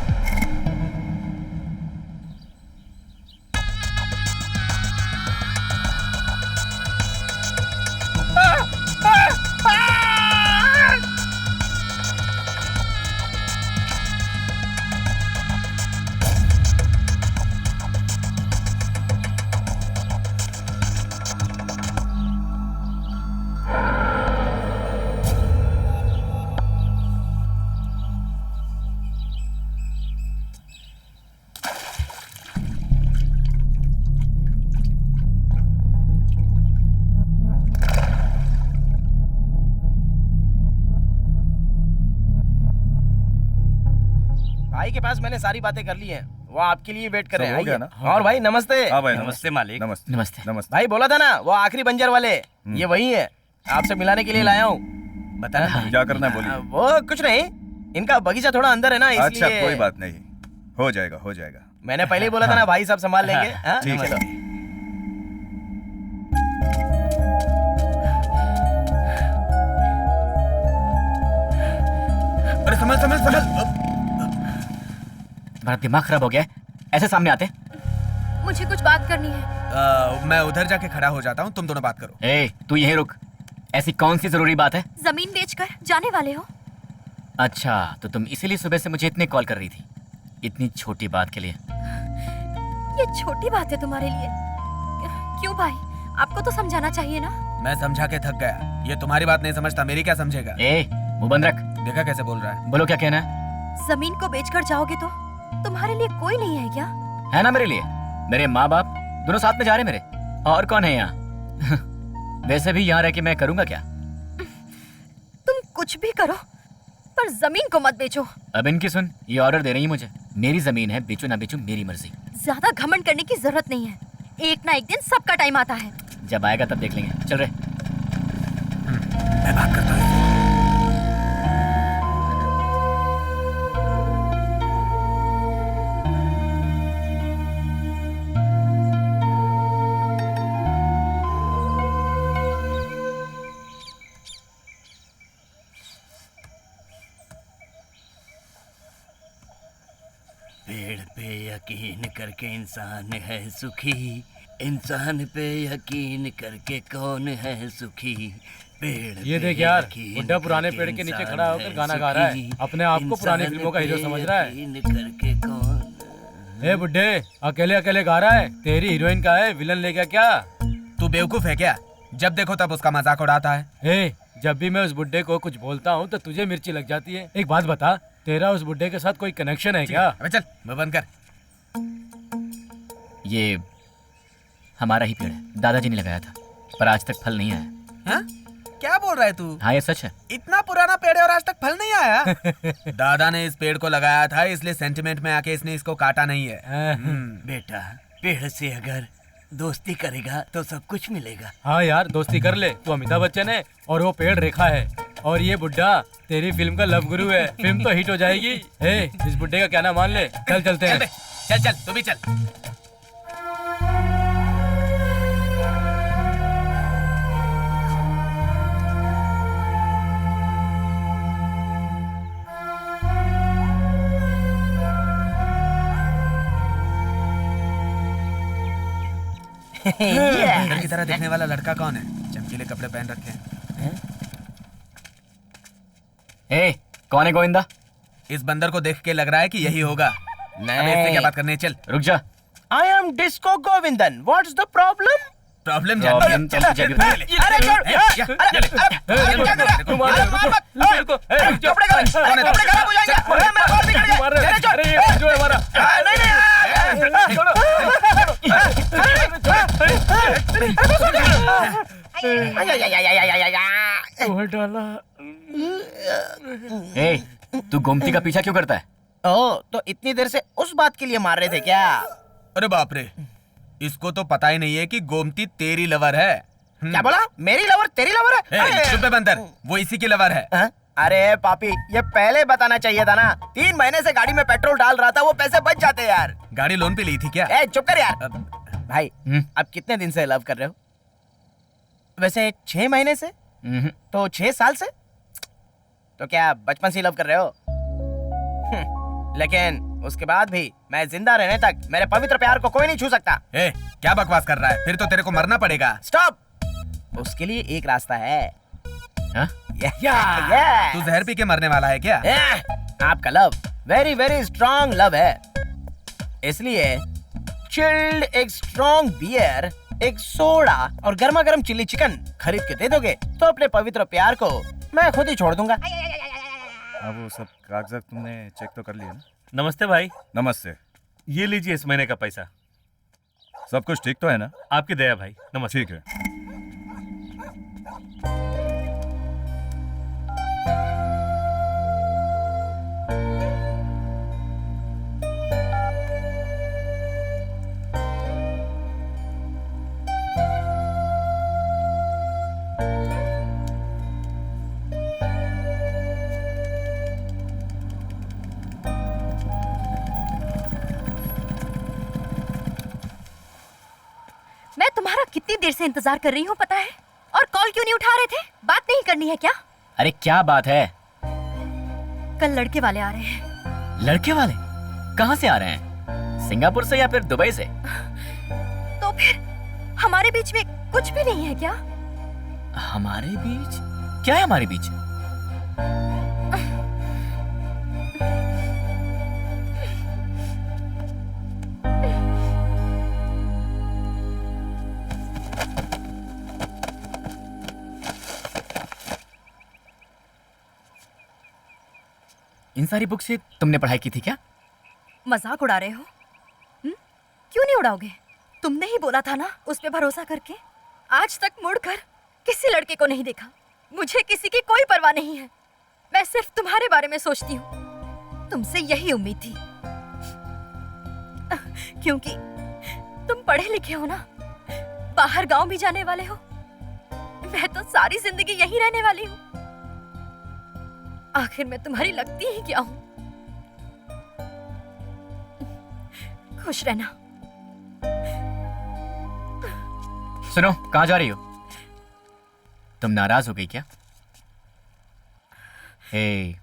भाई के पास मैंने सारी बातें कर ली हैं, वो आपके लिए वेट कर रहे हैं। हो गया आइए। ना? और भाई नमस्ते। हाँ भाई, नमस्ते मालिक। नमस्ते नमस्ते। नमस्ते। भाई बोला था ना वो आखिरी बंजर वाले, ये वही है, आपसे मिलाने के लिए लाया हूँ। बताना क्या करना है बोलिए। वो कुछ नहीं, इनका बगीचा थोड़ा अंदर है ना, अच्छा, इसलिए। कोई बात नहीं, हो जाएगा हो जाएगा। मैंने पहले ही बोला था ना भाई, सब संभाल लेंगे। हाँ? ठीक है। चलो। अरे समझ समझ समझ। तुम्हारा दिमाग खराब हो गया है? ऐसे सामने आते? मुझे कुछ बात करनी है। मैं उधर जाके खड़ा हो जाता हूँ, तुम दोनों बात करो। ए, तू यहीं रुक। ऐसी कौन सी जरूरी बात है? जमीन बेचकर जाने वाले हो? अच्छा, तो तुम इसीलिए सुबह से मुझे इतने कॉल कर रही थी, इतनी छोटी बात के लिए? ये छोटी बात है तुम्हारे लिए? क्यों भाई, आपको तो समझाना चाहिए ना। मैं समझा के थक गया। ये तुम्हारी बात नहीं समझता, मेरी क्या समझेगा? ए, मुंह बंद रख। देखा कैसे बोल रहा है? बोलो क्या कहना है? जमीन को बेचकर जाओगे तो तुम्हारे लिए कोई नहीं है क्या? है ना मेरे लिए। मेरे माँ बाप दोनों साथ में जा रहे मेरे। और कौन है यहाँ? वैसे भी यहाँ रह के मैं करूँगा क्या? तुम कुछ भी करो पर जमीन को मत बेचो। अब इनकी सुन, ये ऑर्डर दे रही है मुझे। मेरी जमीन है, बेचू ना बेचू मेरी मर्जी। ज्यादा घमंड करने की जरूरत नहीं है, एक ना एक दिन सबका टाइम आता है। जब आएगा तब देख लेंगे। चल रहे। मैं बात करता हूँ। पेड़ पे यकीन करके इंसान है सुखी, इंसान पे यकीन करके कौन है सुखी। पेड़ ये देख यार, बुड्ढा पुराने पेड़ के नीचे खड़ा होकर गाना गा रहा है। अपने आप को पुरानी फिल्मों का हीरो समझ रहा है। करके कौन? ए बुड्ढे, अकेले अकेले गा रहा है। तेरी हीरोइन का है, विलन लेगा क्या? तू बेवकूफ है क्या? जब देखो तब उसका मजाक उड़ाता है। ए, जब भी मैं उस बुड्ढे को कुछ बोलता हूँ तो तुझे मिर्ची लग जाती है। एक बात बता, तेरा उस बुड्ढे के साथ कोई कनेक्शन है क्या? अबे चल, मुंह बंद कर। ये हमारा ही पेड़ है, दादाजी ने लगाया था, पर आज तक फल नहीं आया। हाँ? क्या बोल रहा है तू? हाँ, ये सच है। इतना पुराना पेड़ है और आज तक फल नहीं आया? दादा ने इस पेड़ को लगाया था, इसलिए सेंटिमेंट में आके इसने इसको काटा नहीं है। बेटा, पेड़ से अगर दोस्ती करेगा तो सब कुछ मिलेगा। हाँ यार, दोस्ती कर ले। तू अमिताभ बच्चन है और वो पेड़ रेखा है, और ये बुड्ढा तेरी फिल्म का लव गुरु है। फिल्म तो हिट हो जाएगी। इस बुड्ढे का कहना मान ले। चल चलते हैं। चल चल, तू भी चल। अंदर की तरह दिखने वाला लड़का कौन है? चमकीले कपड़े पहन रखे हैं। ए, कौन है गोविंदा? इस बंदर को देख के लग रहा है कि यही होगा। नहीं, इससे क्या बात करनी है? चल रुक जा। I am disco Govindan. What's the problem? Problem ए, तू गोमती का पीछा क्यों करता है? ओ, तो इतनी देर से उस बात के लिए मार रहे थे क्या? अरे बाप रे, इसको तो पता ही नहीं है कि गोमती तेरी लवर है। क्या बोला? मेरी लवर तेरी लवर है? चुप है बंदर, वो इसी की लवर है। अरे पापी, ये पहले बताना चाहिए था ना। 3 महीने से गाड़ी में पेट्रोल डाल रहा था, वो पैसे बच जाते यार। गाड़ी लोन पे ली थी क्या? ए, चुप कर यार। भाई, आप कितने दिन से लव कर रहे हो? वैसे 6 महीने से? तो 6 साल से? तो क्या बचपन से लव कर रहे हो? लेकिन उसके बाद भी मैं जिंदा रहने तक मेरे पवित्र प्यार को कोई नहीं छू सकता। ए, क्या बकवास कर रहा है? फिर तो तेरे को मरना पड़ेगा। स्टॉप। उसके लिए एक रास्ता है। हाँ? तू जहर पी के मरने वाला है क्या? आपका love very very strong love है, इसलिए चिल्ड एक स्ट्रॉन्ग बियर, एक सोडा और गर्मा गर्म चिल्ली चिकन खरीद के दे दोगे तो अपने पवित्र प्यार को मैं खुद ही छोड़ दूंगा। अब वो सब कागजात तुमने चेक तो कर लिया ना? नमस्ते भाई। नमस्ते। ये लीजिए इस महीने का पैसा। सब कुछ ठीक तो है ना? आपकी दया भाई। नमस्ते। ठीक है। मैं तुम्हारा कितनी देर से इंतजार कर रही हूँ पता है? और कॉल क्यों नहीं उठा रहे थे? बात नहीं करनी है क्या? अरे क्या बात है? कल लड़के वाले आ रहे हैं। लड़के वाले? कहाँ से आ रहे हैं? सिंगापुर से या फिर दुबई से? तो फिर हमारे बीच में कुछ भी नहीं है क्या? हमारे बीच? क्या है हमारे बीच? इन सारी बुक से तुमने पढ़ाई की थी क्या? मजाक उड़ा रहे हो? क्यों नहीं उड़ाओगे? तुमने ही बोला था ना उस पे भरोसा करके। आज तक मुड़कर किसी लड़के को नहीं देखा। मुझे किसी की कोई परवाह नहीं है। मैं सिर्फ तुम्हारे बारे में सोचती हूँ। तुमसे यही उम्मीद थी, क्योंकि तुम पढ़े लिखे हो ना, बाहर गांव भी जाने वाले हो। मैं तो सारी जिंदगी यहीं रहने वाली हूँ। आखिर मैं तुम्हारी लगती ही क्या हूँ? खुश रहना। सुनो, कहाँ जा रही हो? तुम नाराज हो गई क्या? हे,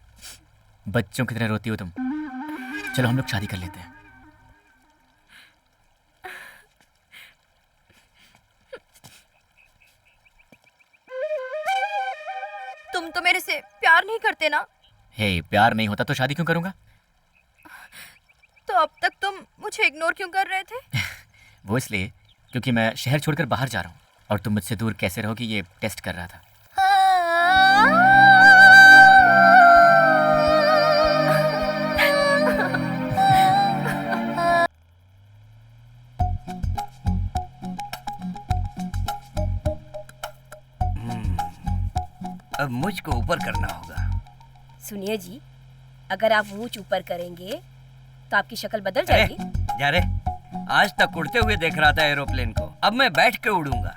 बच्चों की तरह रोती हो तुम। चलो हम लोग शादी कर लेते हैं। तुम तो मेरे से प्यार नहीं करते ना? हे, प्यार नहीं होता तो शादी क्यों करूंगा? तो अब तक तुम मुझे इग्नोर क्यों कर रहे थे? वो इसलिए क्योंकि मैं शहर छोड़कर बाहर जा रहा हूँ और तुम मुझसे दूर कैसे रहोगी ये टेस्ट कर रहा था। अब मुझको ऊपर करना होगा। सुनिए जी, अगर आप मुंह ऊपर करेंगे तो आपकी शक्ल बदल जाएगी। जा रे, आज तक उड़ते हुए देख रहा था एरोप्लेन को, अब मैं बैठ के उड़ूंगा।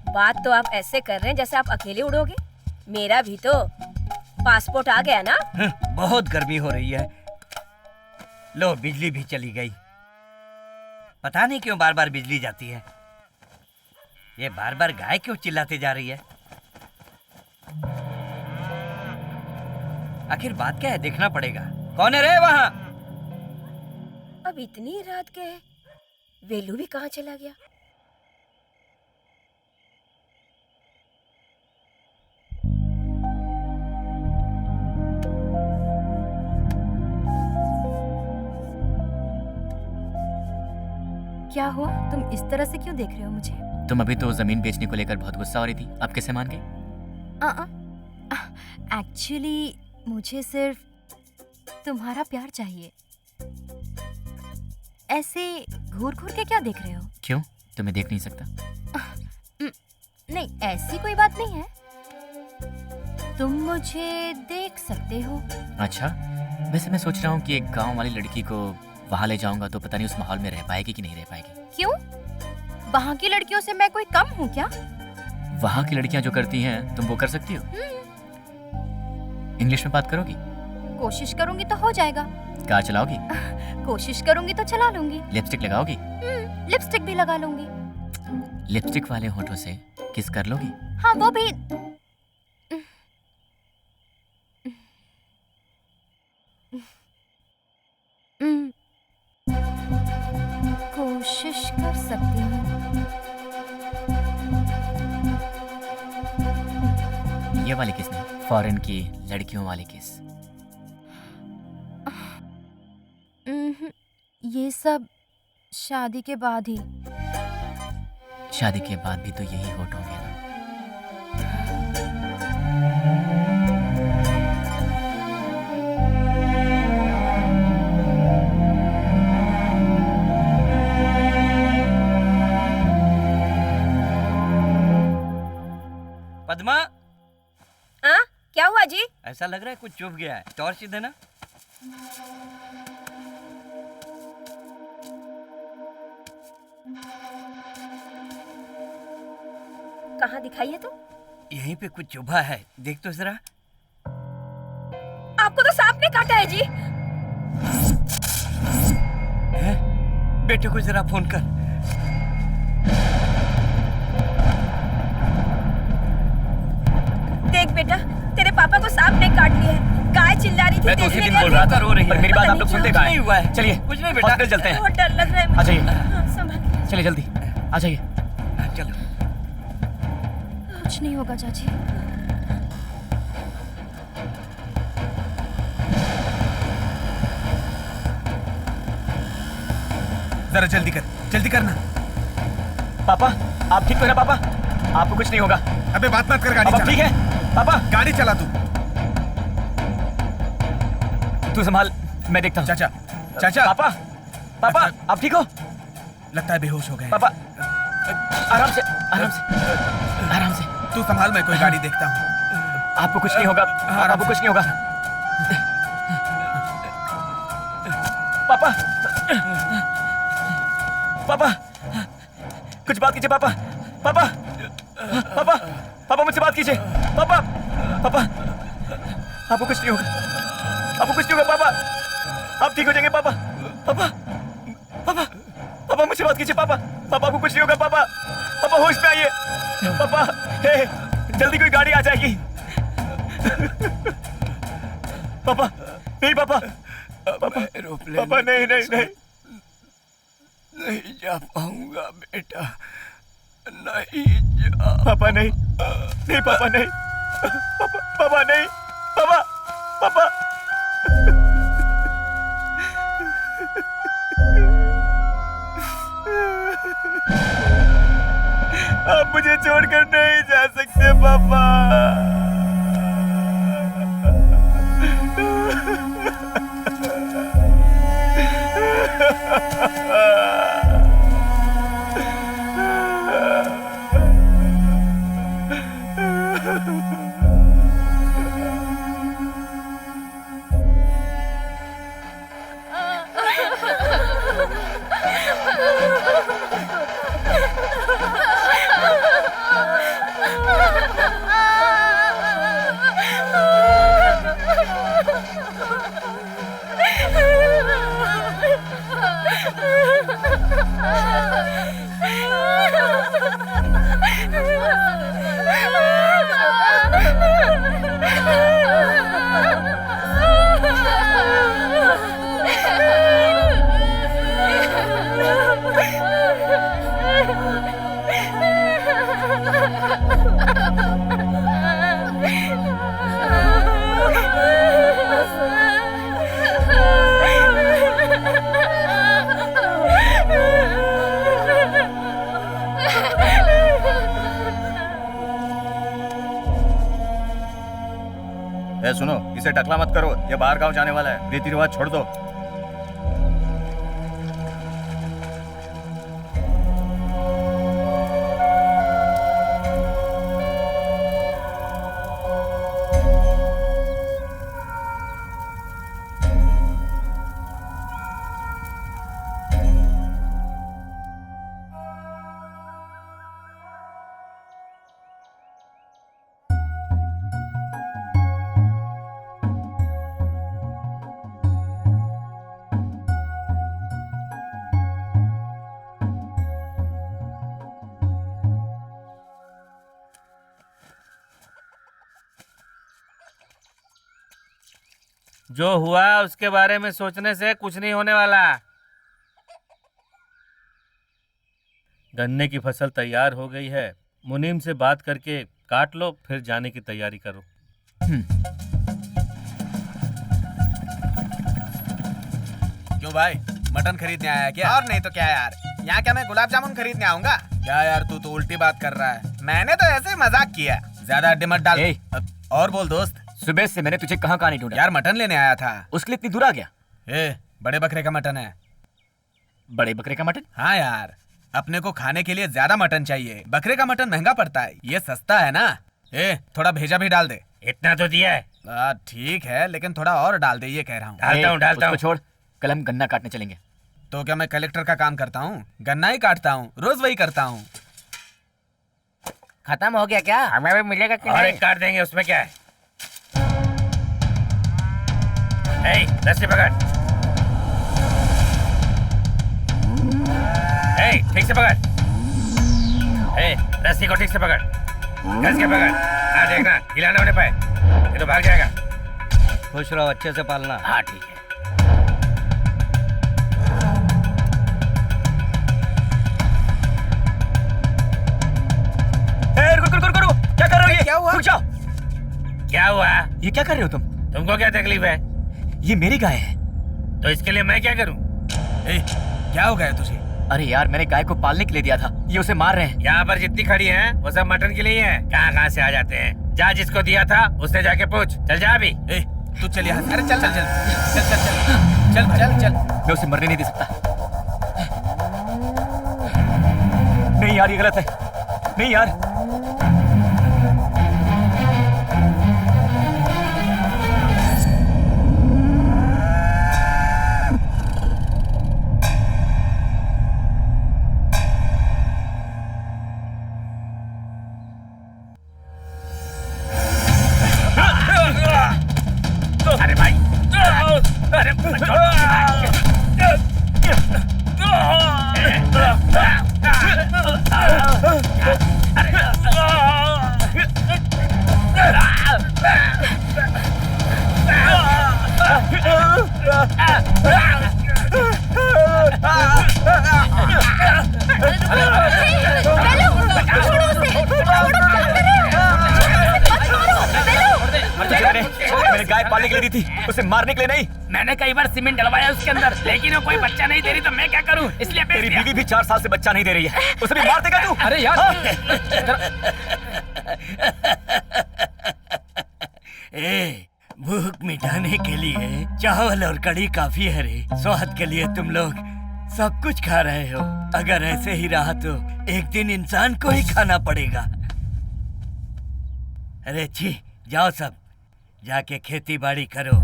बात तो आप ऐसे कर रहे हैं जैसे आप अकेले उड़ोगे। मेरा भी तो पासपोर्ट आ गया ना। बहुत गर्मी हो रही है। लो, बिजली भी चली गई। पता नहीं क्यों बार बार बिजली जाती है। ये बार बार गाय क्यों चिल्लाती जा रही है? आखिर बात क्या है, देखना पड़ेगा। कौन है रे वहाँ? अब इतनी रात के वेलू भी कहाँ चला गया? क्या हुआ? तुम इस तरह से क्यों देख रहे हो मुझे? तुम अभी तो जमीन बेचने को लेकर बहुत गुस्सा हो रही थी, अब कैसे मान गई? एक्चुअली मुझे सिर्फ तुम्हारा प्यार चाहिए। ऐसे घूर घूर के क्या देख रहे हो? क्यों, तुम्हें देख नहीं सकता? नहीं, ऐसी कोई बात नहीं है। तुम मुझे देख सकते हो। अच्छा, वैसे मैं सोच रहा हूँ कि एक गांव वाली लड़की को वहाँ ले जाऊंगा तो पता नहीं उस माहौल में रह पाएगी कि नहीं रह पाएगी। क्यों? वहाँ की लड़कियों से मैं कोई कम हूँ क्या? वहाँ की लड़कियाँ जो करती हैं तुम वो कर सकती हो? इंग्लिश में बात करोगी? कोशिश करूंगी तो हो जाएगा। कार चलाओगी? कोशिश करूंगी तो चला लूंगी। लिपस्टिक लगाओगी? लिपस्टिक भी लगा लूंगी। लिपस्टिक वाले होठों से किस कर लोगी? हाँ, वो भी। कोशिश कर सकती हूँ। ये वाली किस नहीं, फॉरेन की लड़कियों वाली किस? ये सब शादी के बाद ही। शादी के बाद भी तो यही होठ होंगे ना। पद्मा, हाँ, क्या हुआ जी? ऐसा लग रहा है कुछ चुभ गया है। टॉर्च देना। कहाँ दिखाइए तो? यहीं पे कुछ चुभा है, देख तो जरा। आपको तो सांप ने काटा है जी। है? बेटे को जरा फोन कर। देख बेटा, तेरे पापा को सांप ने काट लिया है। गाय चिल्ला रही थी। मैं तो उसी दिन बोल रहा था, रो रही है। पर मेरी बात आप लोग सुनते कहाँ हैं? हुआ है। चलिए, कुछ नहीं बेटा, हॉस्पिटल चलते हैं। बहुत डर लग रहा है। आ जाइए। हाँ, संभाल। चलिए जल्दी, आ जाइए। चलो। कुछ नहीं होगा चाची। जरा जल्दी कर, जल्दी करना। पापा, आप ठीक हो ना पापा? आपको कुछ नहीं होगा। अबे बात मत कर, गाड़ी चला। ठीक है पापा, गाड़ी चला तू। तू संभाल, मैं देखता हूँ। चाचा, चाचा। पापा, पापा, आप ठीक हो? लगता है बेहोश हो गए। पापा, आराम से, आराम से, आराम से। तू संभाल, मैं कोई गाड़ी देखता हूँ। आपको कुछ नहीं होगा, आपको कुछ नहीं होगा। पापा, पापा, कुछ बात कीजिए पापा, पापा, पापा, पापा मुझसे बात कीजिए, पापा, पापा, आपको कुछ नहीं होगा, आपको कुछ नहीं होगा पापा, आप ठीक हो जाएंगे पापा, पापा, पापा, पापा मुझसे बात कीजिए पापा, पापा आपको कुछ नहीं होगा पापा, पापा होश में आइए, पापा, हे, जल्दी कोई गाड़ी आ जाएगी, पापा, नहीं पापा, पापा, पापा नहीं नहीं नहीं नहीं जा पाऊंगा बेटा, नहीं जा। पापा नहीं, नहीं पापा नहीं, पापा, पापा नहीं, पापा, पापा। आप मुझे छोड़कर नहीं जा सकते पापा। ए सुनो, इसे टकला मत करो, ये बाहर गांव जाने वाला है, रीति रिवाज छोड़ दो। जो हुआ उसके बारे में सोचने से कुछ नहीं होने वाला। गन्ने की फसल तैयार हो गई है, मुनीम से बात करके काट लो, फिर जाने की तैयारी करो। क्यों भाई, मटन खरीदने आया है क्या? और नहीं तो क्या यार, यहाँ क्या मैं गुलाब जामुन खरीदने आऊंगा क्या? यार तू तो उल्टी बात कर रहा है, मैंने तो ऐसे ही मजाक किया, ज्यादा अड्डे मत डाल। और बोल दोस्त, सुबह से मैंने तुझे कहाँ नहीं ढूंढा। यार मटन लेने आया था। उसके लिए इतनी दूर आ गया? बड़े बकरे का मटन है। बड़े बकरे का मटन? हाँ यार, अपने को खाने के लिए ज्यादा मटन चाहिए, बकरे का मटन महंगा पड़ता है, ये सस्ता है ना। थोड़ा भेजा भी डाल दे। इतना तो दिया है। ठीक है, लेकिन थोड़ा और डाल दे, ये कह रहा हूँ। डालता हूँ। छोड़, कल हम गन्ना काटने चलेंगे। तो क्या मैं कलेक्टर का काम करता हूँ? गन्ना ही काटता हूँ, रोज वही करता हूँ। खत्म हो गया क्या? हमें भी मिलेगा कि नहीं? काट देंगे, उसमें क्या है। रस्सी पकड़, ठीक से पकड़, रस्सी को ठीक से पकड़, घस के पकड़। हाँ देखना, हिलाना होने पाए, ये तो भाग जाएगा। खुश रहो, अच्छे से पालना। हाँ ठीक है। रुको, क्या कर रहे हो? क्या हुआ? रुक जाओ। क्या हुआ? ये क्या कर रहे हो तुम? तुमको क्या तकलीफ है? ये मेरी गाय है। तो इसके लिए मैं क्या करूं? क्या हो गया तुझे? अरे यार, मैंने गाय को पालने के लिए दिया था, ये उसे मार रहे हैं। यहाँ पर जितनी खड़ी हैं, वो सब मटन के लिए है। कहाँ से आ जाते हैं? जा, जिसको दिया था उससे जाके पूछ। चल जा अभी। तू चल यहाँ से। अरे चल चल चल चल चल चल चल चल चल। मैं उसे मरने नहीं दे सकता। नहीं यार, ये गलत है। नहीं यार। अरे भाई, अरे मैंने गाय पालने के लिए दी थी, उसे मारने के लिए नहीं। मैंने कई बार सीमेंट डलवाया उसके अंदर, लेकिन वो कोई बच्चा नहीं दे रही, तो मैं क्या करूं? इसलिए तेरी बीवी भी 4 साल से बच्चा नहीं दे रही है, उसे भी मार देगा तू? अरे यार, ए, भूख मिटाने के लिए चावल और कड़ी काफी है रे। स्वाद के लिए तुम लोग सब कुछ खा रहे हो। अगर ऐसे ही रहा तो एक दिन इंसान को ही खाना पड़ेगा। अरे छी, जाओ सब, जाके खेती बाड़ी करो।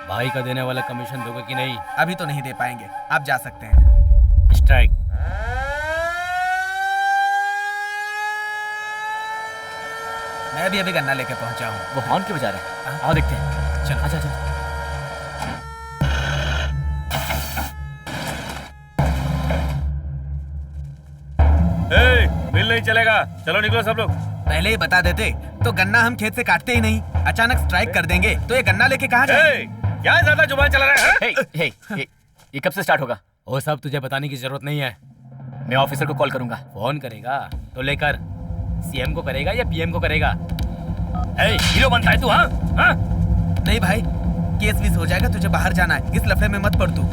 भाई का देने वाला कमीशन दोगे कि नहीं? अभी तो नहीं दे पाएंगे, आप जा सकते हैं। स्ट्राइक। मैं भी अभी गन्ना लेके पहुंचा हूँ। वो हॉर्न क्यों बजा रहा है? आओ देखते हैं। चल आजा आजा। मिल नहीं चलेगा, चलो निकलो सब लोग। पहले ही बता देते तो गन्ना हम खेत से काटते ही नहीं। अचानक स्ट्राइक कर देंगे तो ये गन्ना लेके कहाँ जाए? क्या ज्यादा जुबान चला रहा है? ये कब से स्टार्ट होगा? वो सब तुझे बताने की जरूरत नहीं है। मैं ऑफिसर को कॉल करूंगा। फोन करेगा तो लेकर सीएम को करेगा या पीएम को करेगा? हीरो बनता है तू? हाँ हाँ? नहीं भाई, केस विस हो जाएगा, तुझे बाहर जाना है, इस लफड़े में मत पड़ तू।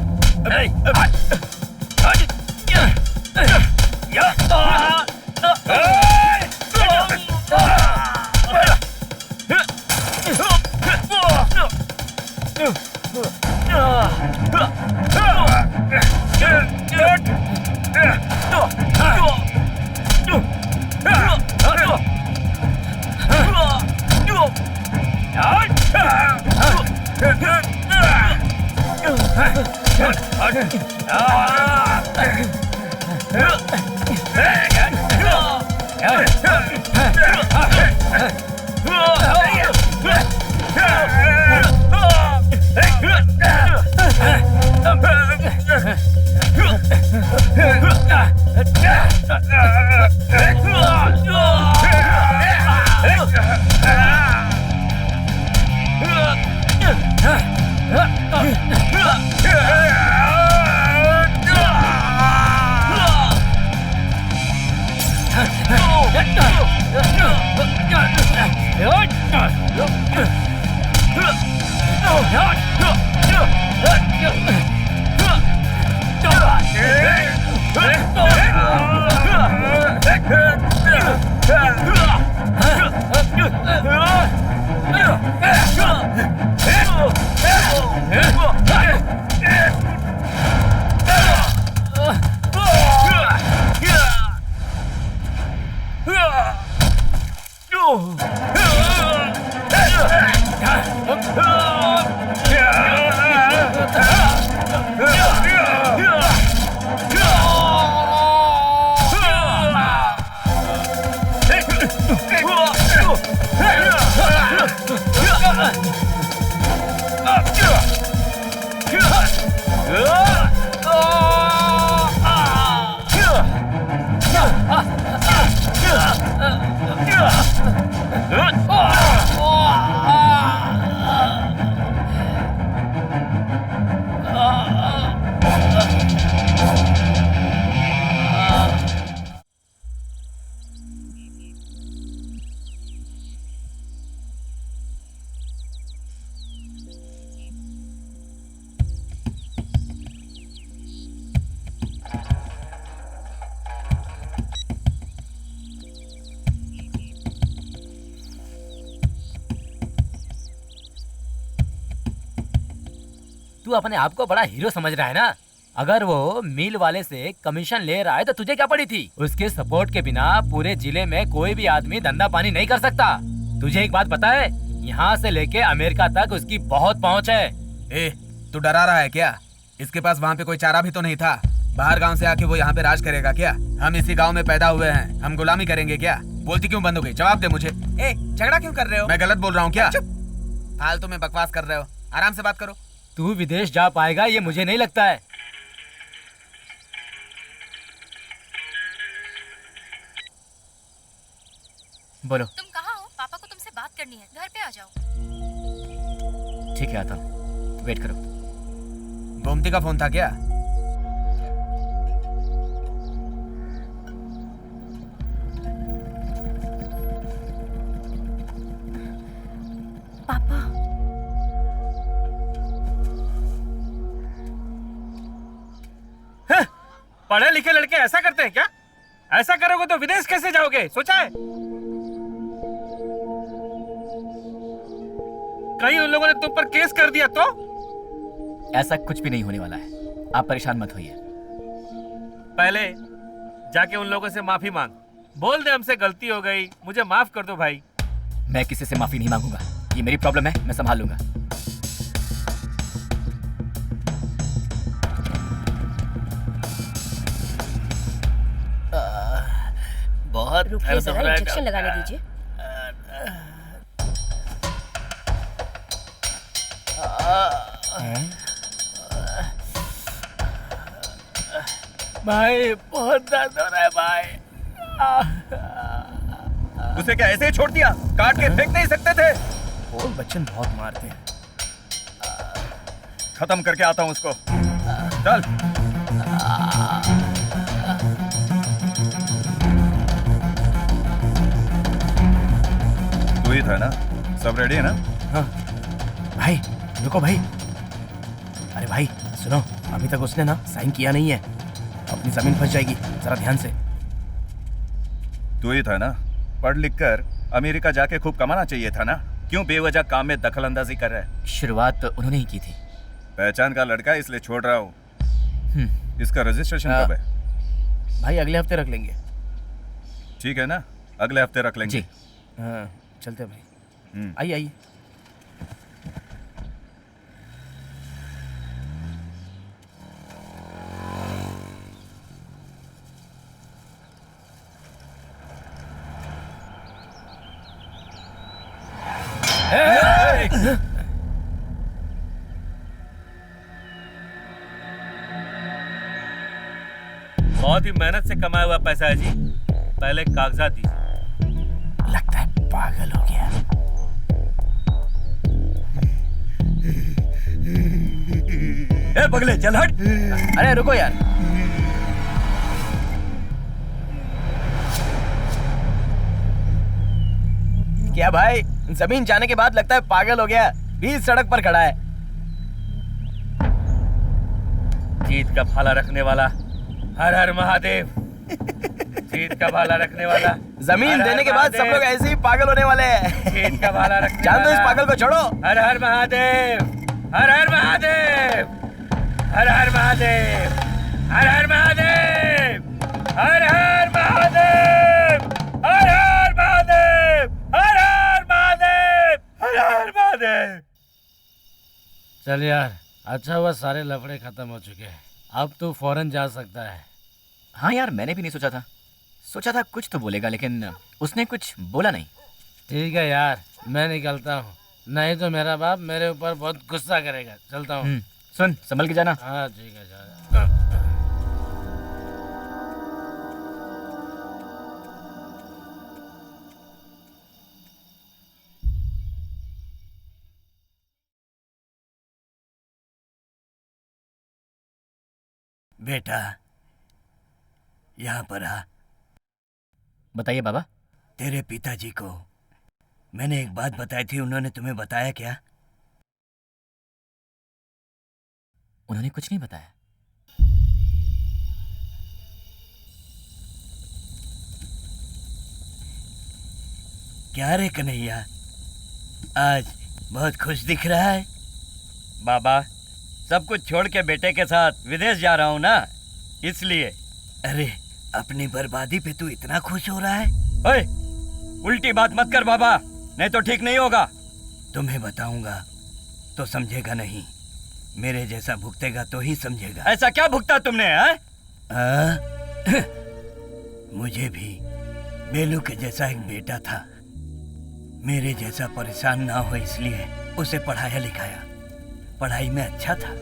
तू अपने आप को बड़ा हीरो समझ रहा है ना? अगर वो मिल वाले से कमीशन ले रहा है तो तुझे क्या पड़ी थी? उसके सपोर्ट के बिना पूरे जिले में कोई भी आदमी धंधा पानी नहीं कर सकता। तुझे एक बात पता है, यहाँ से लेके अमेरिका तक उसकी बहुत पहुँच है। ए, तू डरा रहा है क्या? इसके पास वहाँ पे कोई चारा भी तो नहीं था। बाहर गांव से आके वो यहाँ पे राज करेगा क्या? हम इसी गांव में पैदा हुए हैं, हम गुलामी करेंगे क्या? बोलती क्यों बंद हो गई? जवाब दे मुझे। ए, झगड़ा क्यों कर रहे हो? मैं गलत बोल रहा हूँ क्या? फालतू में बकवास कर रहे हो, आराम से बात करो। तू विदेश जा पाएगा ये मुझे नहीं लगता है। बोलो। तुम कहाँ हो? पापा को तुमसे बात करनी है, घर पे आ जाओ। ठीक है, आता हूँ, वेट करो। गोमती का फोन था क्या? पापा, पढ़े लिखे लड़के ऐसा करते हैं क्या? ऐसा करोगे तो विदेश कैसे जाओगे? सोचा है? कहीं उन लोगों ने तुम पर केस कर दिया तो? ऐसा कुछ भी नहीं होने वाला है, आप परेशान मत होइए। पहले जाके उन लोगों से माफी मांग, बोल दे हमसे गलती हो गई, मुझे माफ कर दो भाई। मैं किसी से माफी नहीं मांगूंगा, ये मेरी प्रॉब्लम है, मैं संभाल लूंगा। बहुत रुकिए जरा, इंजेक्शन लगाने दीजिए। भाई बहुत दर्द हो रहा है भाई। उसे क्या ऐसे ही छोड़ दिया? काट के फेंक नहीं सकते थे? वो बच्चन बहुत मारते हैं। खत्म करके आता हूँ उसको। चल। तू ही था ना? सब रेडी है ना? हाँ। भाई रुको भाई। अरे भाई सुनो, अभी तक उसने ना साइन किया नहीं है, अपनी जमीन फंस जाएगी, जरा ध्यान से। तू ही था ना? पढ़ लिख कर अमेरिका जाके खूब कमाना चाहिए था ना? क्यों बेवजह काम में दखल अंदाजी कर रहा है? शुरुआत तो उन्होंने ही की थी। पहचान का लड़का इसलिए छोड़ रहा हूँ। इसका रजिस्ट्रेशन कब है? भाई अगले हफ्ते रख लेंगे। ठीक है ना, अगले हफ्ते रख लेंगे। जी हाँ, चलते भाई। आइए आइए। बहुत ही मेहनत से कमाया हुआ पैसा है जी, पहले कागजात दीजिए। लगता है पागल हो गया। ए पगले चल हट। अरे रुको यार। क्या भाई, जमीन जाने के बाद लगता है पागल हो गया, बीच सड़क पर खड़ा है। जीत का भाला रखने वाला, हर हर महादेव। जीत का भाला रखने वाला। जमीन देने के बाद सब लोग ऐसे ही पागल होने वाले हैं। जीत का भाला रखने जान दो इस पागल को, छोड़ो। हर हर महादेव, हर हर महादेव, हर हर महादेव, हर हर महादेव, हर हर महादेव, हर हर महादेव, चल यार, अच्छा हुआ सारे लफड़े खत्म हो चुके हैं। अब तू फौरन जा सकता है। हाँ यार, मैंने भी नहीं सोचा था कुछ तो बोलेगा, लेकिन उसने कुछ बोला नहीं। ठीक है यार, मैं निकलता हूँ, नहीं तो मेरा बाप मेरे ऊपर बहुत गुस्सा करेगा। चलता हूँ। सुन, संभल के जाना। हाँ ठीक है, जा। बेटा, यहाँ पर आ। बताइए बाबा। तेरे पिताजी को मैंने एक बात बताई थी, उन्होंने तुम्हें बताया क्या? उन्होंने कुछ नहीं बताया। क्या रे कन्हैया, आज बहुत खुश दिख रहा है। बाबा, सब कुछ छोड़ के बेटे के साथ विदेश जा रहा हूँ ना, इसलिए। अरे, अपनी बर्बादी पे तू इतना खुश हो रहा है? ओए, उल्टी बात मत कर बाबा, नहीं तो ठीक नहीं होगा। तुम्हें बताऊंगा तो समझेगा नहीं, मेरे जैसा भुगतेगा तो ही समझेगा। ऐसा क्या भुगता तुमने? मुझे भी बेलू के जैसा एक बेटा था, मेरे जैसा परेशान ना हो इसलिए उसे पढ़ाया लिखाया। पढ़ाई में अच्छा था,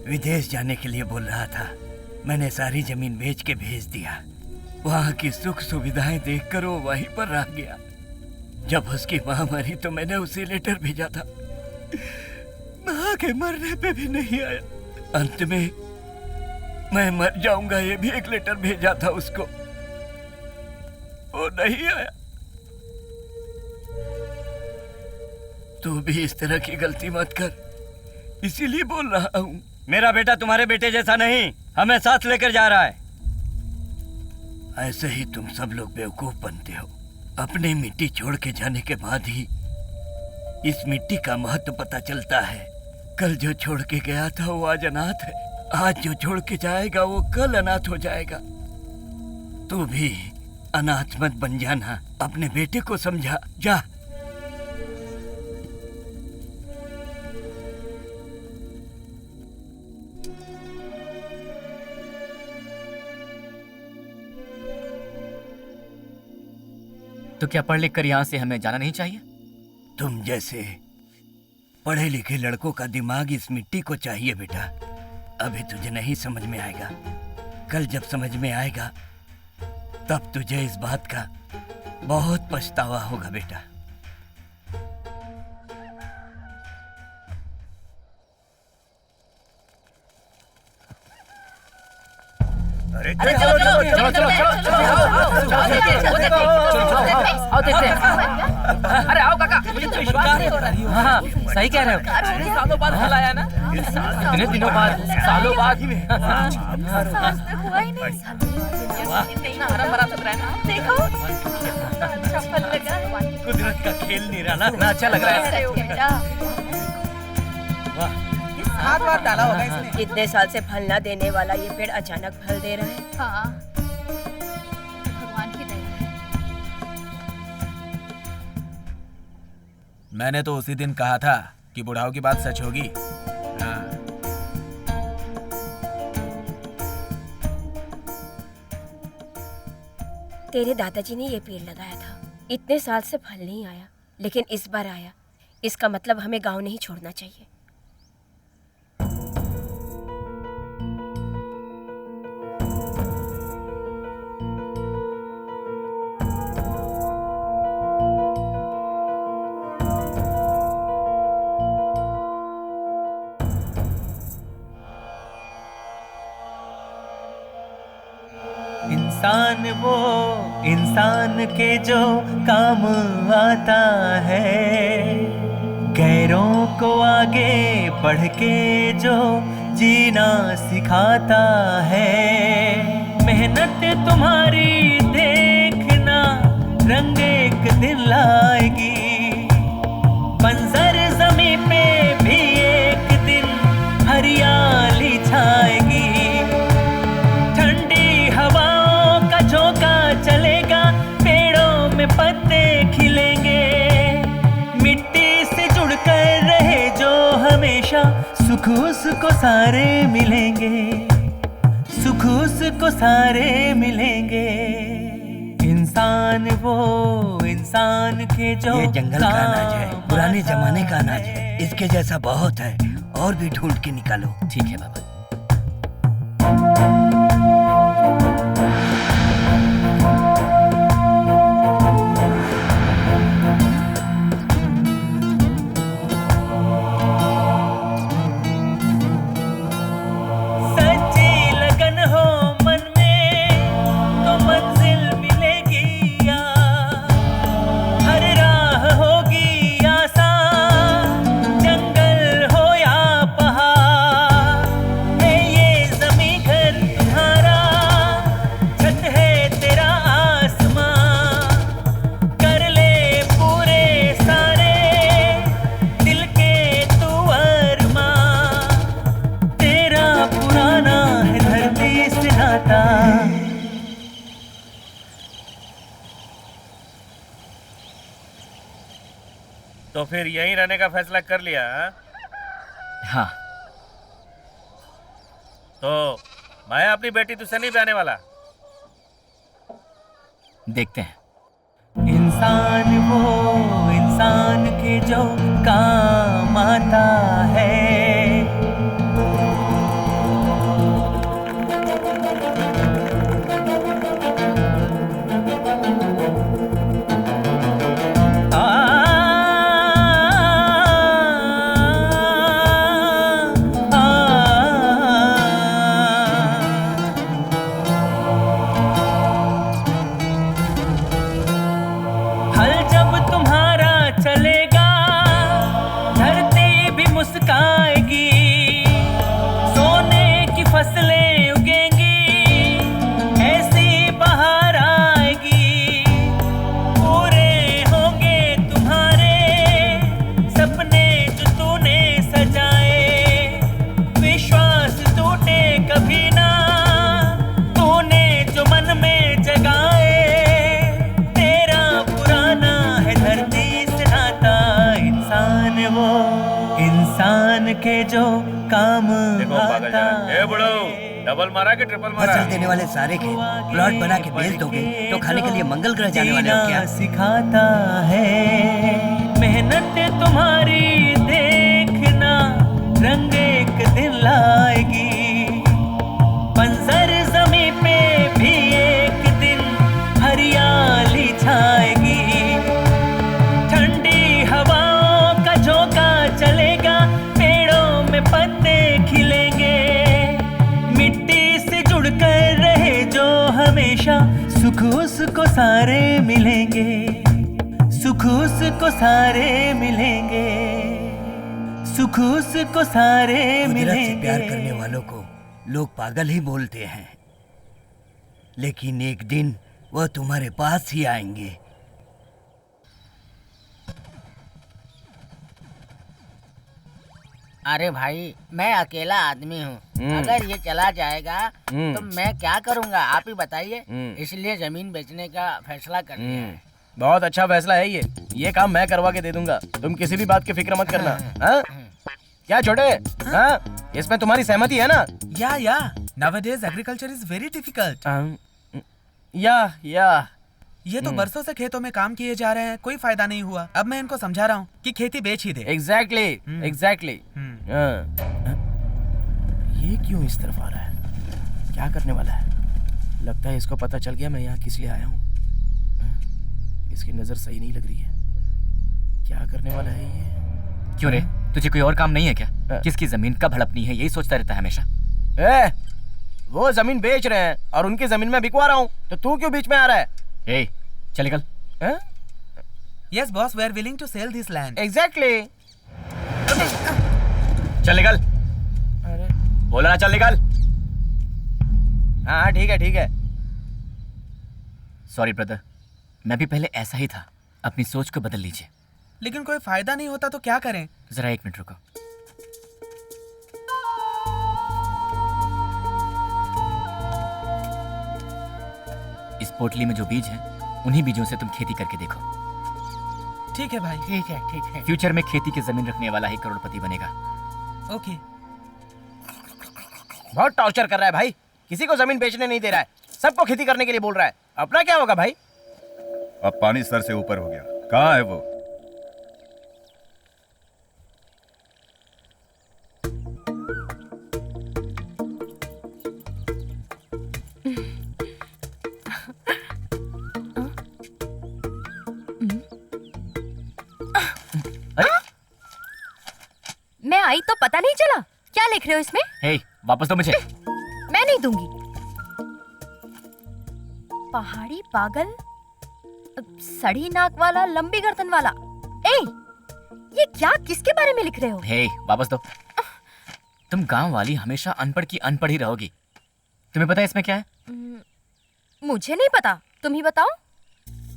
विदेश जाने के लिए बोल रहा था। मैंने सारी जमीन बेच के भेज दिया। वहाँ की सुख सुविधाएं देखकर वो वहीं पर रह गया। जब उसकी माँ मरी तो मैंने उसे लेटर भेजा था, माँ के मरने पे भी नहीं आया। अंत में मैं मर जाऊंगा ये भी एक लेटर भेजा था उसको, वो नहीं आया। तू भी इस तरह की गलती मत कर, इसीलिए बोल रहा हूँ। मेरा बेटा तुम्हारे बेटे जैसा नहीं, हमें साथ लेकर जा रहा है। ऐसे ही तुम सब लोग बेवकूफ बनते हो। अपनी मिट्टी छोड़ के जाने के बाद ही इस मिट्टी का महत्व पता चलता है। कल जो छोड़ के गया था वो आज अनाथ है, आज जो छोड़ के जाएगा वो कल अनाथ हो जाएगा। तू भी अनाथ मत बन जाना, अपने बेटे को समझा। जा। तो क्या पढ़ लिख कर यहाँ से हमें जाना नहीं चाहिए? तुम जैसे पढ़े लिखे लड़कों का दिमाग इस मिट्टी को चाहिए बेटा। अभी तुझे नहीं समझ में आएगा, कल जब समझ में आएगा तब तुझे इस बात का बहुत पछतावा होगा बेटा। अरे चलो चलो चलो चलो आओ देखते हैं। अरे आओ काका, मुझे तो विश्वास नहीं हो रहा है। हाँ सही कह रहे हो, सालों बाद फल आया ना, इतने दिनों बाद, सालों बाद। हुआ ही नहीं, इतना हरा भरा लग रहा है ना। देखो अच्छा फल लगा। कुदरत का खेल नहीं रहा ना, कितना अच्छा लग रहा है। हाथ वाथ डाला होगा इसने। इतने साल से फल ना देने वाला ये पेड़ अचानक फल दे रहा है। हाँ, भगवान की दया है। मैंने तो उसी दिन कहा था कि बुढ़ाओ की बात सच होगी। हाँ। तेरे दादाजी ने ये पेड़ लगाया था, इतने साल से फल नहीं आया, लेकिन इस बार आया। इसका मतलब हमें गांव नहीं छोड़ना चाहिए। इंसान वो इंसान के जो काम आता है, गैरों को आगे बढ़ के जो जीना सिखाता है। मेहनत तुम्हारी देखना रंग एक दिन लाएगी, बंजर जमीन पे भी एक दिन हरियाली छाएगी। झोंका चलेगा, पेड़ों में पत्ते खिलेंगे। मिट्टी से जुड़कर रहे जो हमेशा, उसको सारे मिलेंगे, सुख उसको सारे मिलेंगे। इंसान वो इंसान के जो ये जंगल का अनाज है, पुराने जमाने का अनाज है। इसके जैसा बहुत है, और भी ढूंढ के निकालो। ठीक है बाबा। सच्ची लगन हो मन में तो मंजिल मिलेगी यार। हर राह होगी आसान, जंगल हो या पहाड़। है ये ज़मीं घर तुम्हारा, छत है तेरा आसमां। कर ले पूरे सारे दिल के तू अरमां। तेरा पुराना है धरती से नाता। तो फिर यहीं रहने का फैसला कर लिया हाँ? हाँ। तो मैं अपनी बेटी तुझसे नहीं ब्याने वाला। देखते हैं। इंसान वो इंसान के जो काम आता है। हल जब तुम्हारा चलेगा, धरती भी मुस्काएगी। सोने की फसलें उगेंगी, ऐसी बहार आएगी। पूरे होंगे तुम्हारे सपने जो तूने सजाए। विश्वास टूटे कभी ना, तूने जो मन में जगाए। तेरा पुराना है धरती से नाता। इंसान वो इंसान के जो काम देखो पागल जा रहा है। ए बुढ़ो, डबल मारा कि ट्रिपल मारा? फसल देने वाले सारे खेत प्लॉट बना के बेच दोगे तो खाने के लिए मंगल ग्रह जाने वाले हो क्या? सिखाता है मेहनत तुम्हारी देखना, रंग एक दिन लाएगी। बंजर जमीन पे भी एक दिन हरियाली छाएगी। ठंडी हवाओं का झोंका चलेगा, पेड़ों में पत्ते खिलेंगे। मिट्टी से जुड़कर रहे जो हमेशा, सुख उसको सारे मिलेंगे, सुख उसको सारे मिलेंगे, सुख उसको सारे कुदरत से मिलेंगे। प्यार करने वालों को लोग पागल ही बोलते हैं, लेकिन एक दिन वह तुम्हारे पास ही आएंगे। अरे भाई, मैं अकेला आदमी हूँ। अगर ये चला जाएगा तो मैं क्या करूँगा, आप ही बताइए। इसलिए जमीन बेचने का फैसला कर लिया है। बहुत अच्छा फैसला है ये काम मैं करवा के दे दूंगा। तुम किसी भी बात की फिक्र मत करना। हाँ? क्या छोटे? हाँ? इसमें तुम्हारी सहमति है ना? या nowadays agriculture is very difficult। या ये तो बरसों से खेतों में काम किए जा रहे हैं, कोई फायदा नहीं हुआ। अब मैं इनको समझा रहा हूँ कि खेती बेच ही दे। एग्जैक्टली। ये क्यों इस तरफ आ रहा है? क्या करने वाला है? लगता है इसको पता चल गया मैं यहाँ किस लिए आया हूँ। इसकी नजर सही नहीं लग रही है। क्या करने वाला है ये? क्यों रे, तुझे कोई और काम नहीं है क्या? किसकी जमीन कब हड़पनी है यही सोचता रहता है हमेशा। वो जमीन बेच रहे हैं और उनकी जमीन में बिकवा रहा हूँ, तो तू क्यों बीच में आ रहा है? चल निकल। Yes boss, we are willing to sell this land। Exactly। चल निकल। बोला ना चल निकल। हाँ ठीक है। सॉरी ब्रदर, मैं भी पहले ऐसा ही था। अपनी सोच को बदल लीजिए। लेकिन कोई फायदा नहीं होता तो क्या करें? जरा एक मिनट रुको। इस पोटली में जो बीज हैं, उन्हीं बीजों से तुम खेती करके देखो। ठीक है भाई। ठीक है। फ्यूचर में खेती की जमीन रखने वाला ही करोड़पति बनेगा। ओके। बहुत टॉर्चर कर रहा है भाई। किसी को जमीन बेचने नहीं दे रहा है, सबको खेती करने के लिए बोल रहा है। अपना क्या होगा भाई? अब पानी सर से ऊपर हो गया। कहाँ है वो? मैं आई तो पता नहीं चला। क्या लिख रहे हो इसमें? हे, वापस दो मुझे। मैं नहीं दूंगी। पहाड़ी पागल, सड़ी नाक वाला, लंबी गर्दन वाला। ए, ये क्या किसके बारे में लिख रहे हो? हे, वापस दो। तुम गांव वाली हमेशा अनपढ़ की अनपढ़ ही रहोगी। तुम्हें पता है इसमें क्या है? मुझे नहीं पता, तुम ही बताओ।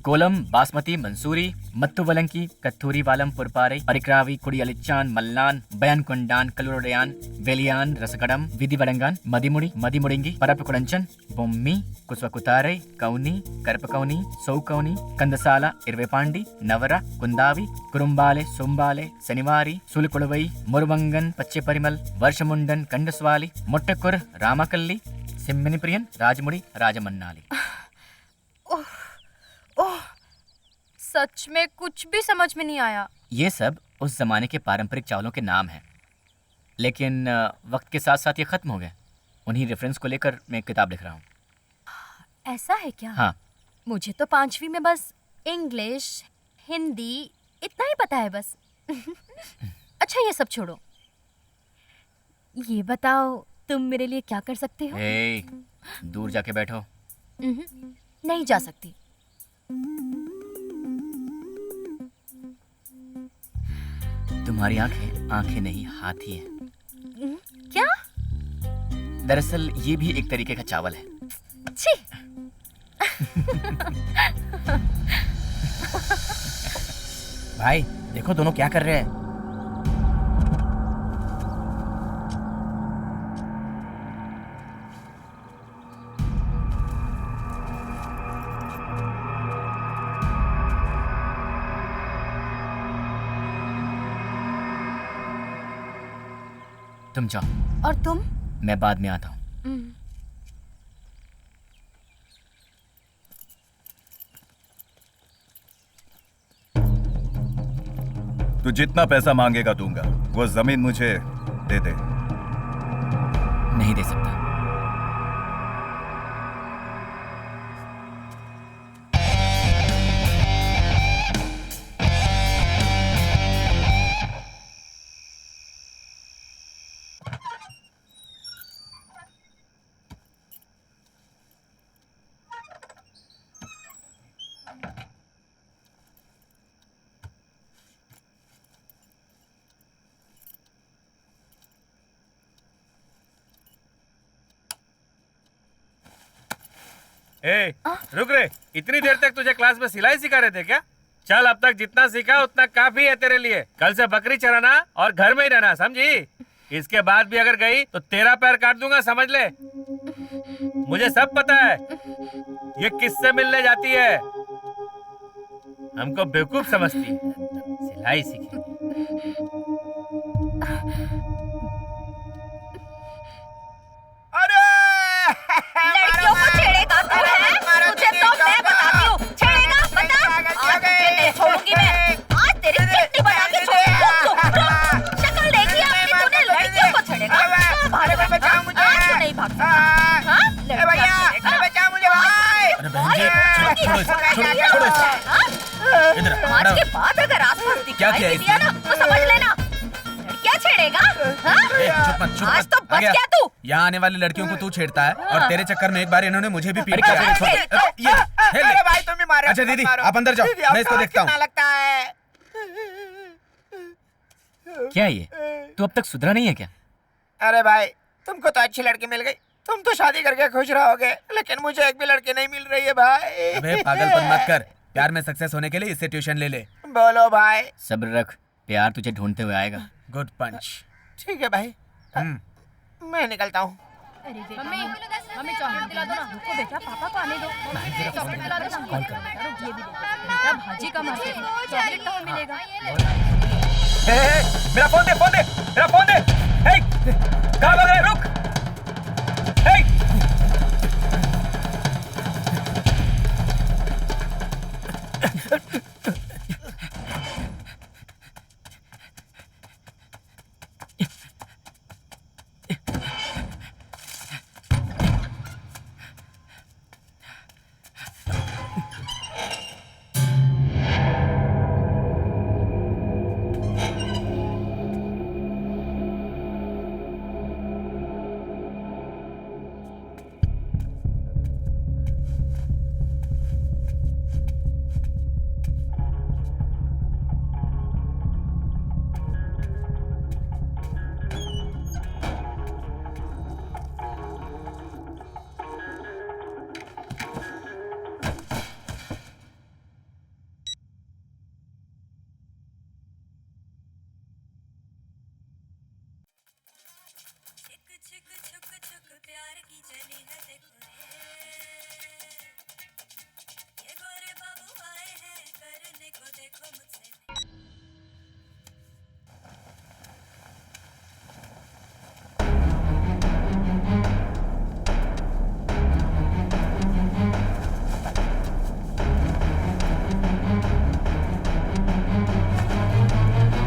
कोलम, बासमती, मंसूरी, मत्तु वलंकी, कत्थूरी वालम, पुरपारे, परिक्रावी, कुड़ियलिचान, मल्लान, बयान कुंडान, कलुरडयान, वेलियान, रसगडम, विधि वडंगान, मदिमुड़ी, मदिमुडिंगी, परप कुड़ंचन, बొమ్మి, कुसवकुतारे, कौनी, करपकौनी, सौकौनी, कंदसाला, इरवेपांडी, नवरा, कुंदावी, कुरुंबाले, सुंबाले, शनिवारी, सुलकुड़वई, मुरवंगन, पच्चे परिमल, वर्षमुंडन, कंडस्वाली, मुट्टकुर, रामकल्ली, सिम्मिनिप्रियन, राजमुड़ी, राजमन्नाली। ओह, सच में कुछ भी समझ में नहीं आया। ये सब उस जमाने के पारंपरिक चावलों के नाम हैं, लेकिन वक्त के साथ साथ ये खत्म हो गए। उन्हीं रेफरेंस को लेकर मैं किताब लिख रहा हूँ। ऐसा है क्या? हाँ। मुझे तो 5वीं में बस इंग्लिश, हिंदी इतना ही पता है बस। अच्छा ये सब छोड़ो, ये बताओ तुम मेरे लिए क्या कर सकते हो? हे, दूर जाके बैठो। नहीं जा सकती। तुम्हारी आंखें आंखें नहीं, हाथी है। क्या? दरअसल ये भी एक तरीके का चावल है। छी। भाई देखो दोनों क्या कर रहे हैं। तुम जाओ। और तुम? मैं बाद में आता हूँ। तू जितना पैसा मांगेगा दूंगा। वो जमीन मुझे दे दे। नहीं दे सकता। ए, रुक रे। इतनी देर तक तुझे क्लास में सिलाई सिखा रहे थे क्या? चल अब तक जितना सीखा उतना काफी है तेरे लिए। कल से बकरी चराना और घर में ही रहना, समझी? इसके बाद भी अगर गई तो तेरा पैर काट दूंगा, समझ ले। मुझे सब पता है ये किससे मिलने जाती है। हमको बेवकूफ समझती है, सिलाई सीखेगी। लड़कियों को छेड़ेगा तू है? तुझे तो मैं बताती हूँ। छेड़ेगा बता। आज तुझे नहीं छोड़ूंगी मैं। आज तेरी चटनी बना के छोड़ूंगी। शक्ल देखी अपनी तूने, लड़कियों को छेड़ेगा। आज तो नहीं भाग सकता। हाँ? आज के बाद अगर आसपास दिखाई दिया ना तो समझ लेना क्या छेड़ेगा। आज तो बच गया तू। यहाँ आने वाली लड़कियों को तू छेड़ता है और तेरे चक्कर में एक बार इन्होंने मुझे भी पीट किया। अरे भाई तुम भी मारो। अच्छा दीदी आप अंदर जाओ, मैं इसको देखता हूँ। लगता है। क्या ये? तू अब तक सुधरा नहीं है क्या? अरे भाई तुमको तो अच्छी लड़की मिल गई, तुम तो शादी करके खुश रहोगे, लेकिन मुझे एक भी लड़की नहीं मिल रही है भाई। अबे पागलपन मत कर। प्यार में सक्सेस होने के लिए इससे ट्यूशन ले ले। बोलो भाई। सब्र रख, प्यार तुझे ढूंढते हुए आएगा। गुड पंच। ठीक है भाई, मैं निकलता हूँ। मम्मी चॉकलेट दिला दो ना। रुको बेटा, पापा को आने दो। चॉकलेट दिला दो ना। कॉल करो। ये भी बेटा, भाजी का मार्केट है, चॉकलेट कहाँ मिलेगा? मेरा फोन दे, मेरा फोन दे। कहाँ भाग रहे? रुक।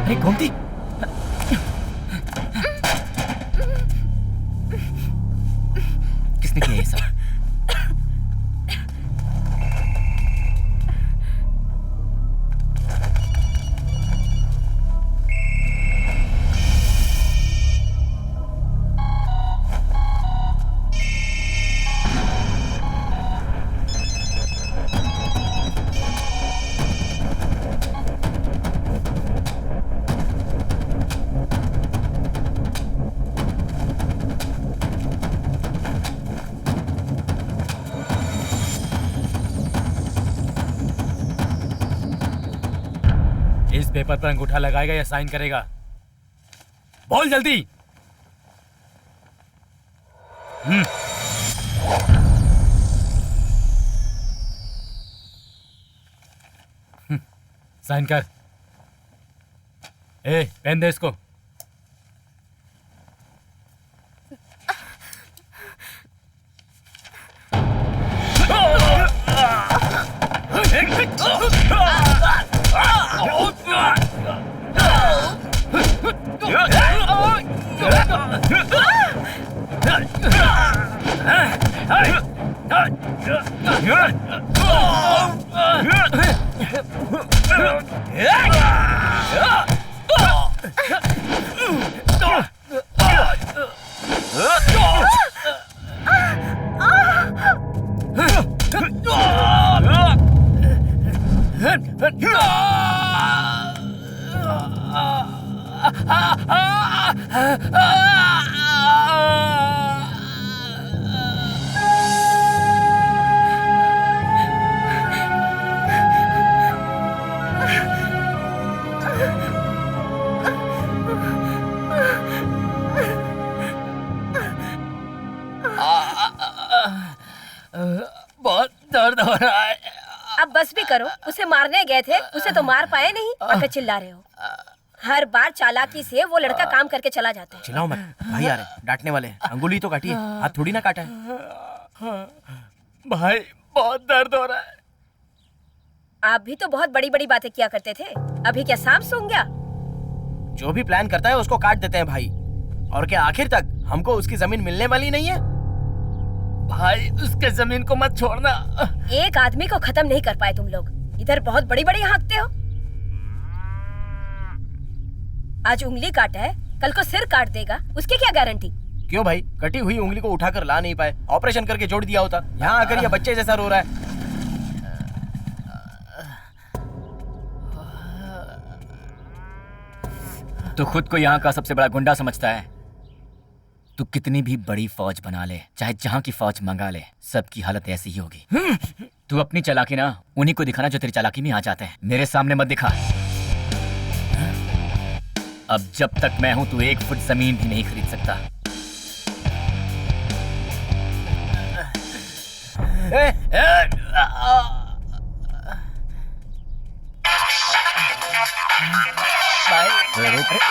अरे गोमती, किसने किया ये सब? इस पेपर पर अंगूठा लगाएगा या साइन करेगा? बोल जल्दी। साइन कर। ए, पेन दे इसको। बहुत दर्द हो रहा है। अब बस भी करो, उसे मारने गए थे, उसे तो मार पाए नहीं और फिर चिल्ला रहे हो। हर बार चालाकी से वो लड़का काम करके चला जाता है। चिल्लाओ मत, भाई आ रहे हैं, डांटने वाले हैं। अंगुली तो काटी है, हाथ थोड़ी ना काटा है। भाई बहुत दर्द हो रहा है। आप भी तो बहुत बड़ी बड़ी बातें किया करते थे, अभी क्या सांप सूंघ गया? जो भी प्लान करता है उसको काट देते हैं भाई। और क्या आखिर तक हमको उसकी जमीन मिलने वाली नहीं है? भाई उसके जमीन को मत छोड़ना। एक आदमी को खत्म नहीं कर पाए तुम लोग, इधर बहुत बड़ी बड़ी हाँकते हो। आज उंगली काटा है, कल को सिर काट देगा, उसकी क्या गारंटी? क्यों भाई, कटी हुई उंगली को उठाकर ला नहीं पाए, ऑपरेशन करके जोड़ दिया होता। यहाँ आकर ये बच्चे जैसा रो रहा है। तू खुद को यहाँ का सबसे बड़ा गुंडा समझता है। तू कितनी भी बड़ी फौज बना ले, चाहे जहाँ की फौज मंगा ले, सबकी हालत ऐसी ही होगी। तू अपनी चालाकी ना उन्हीं को दिखाना जो तेरी चालाकी में आ जाते हैं। मेरे सामने मत दिखा। अब जब तक मैं हूं तू 1 फुट जमीन भी नहीं खरीद सकता।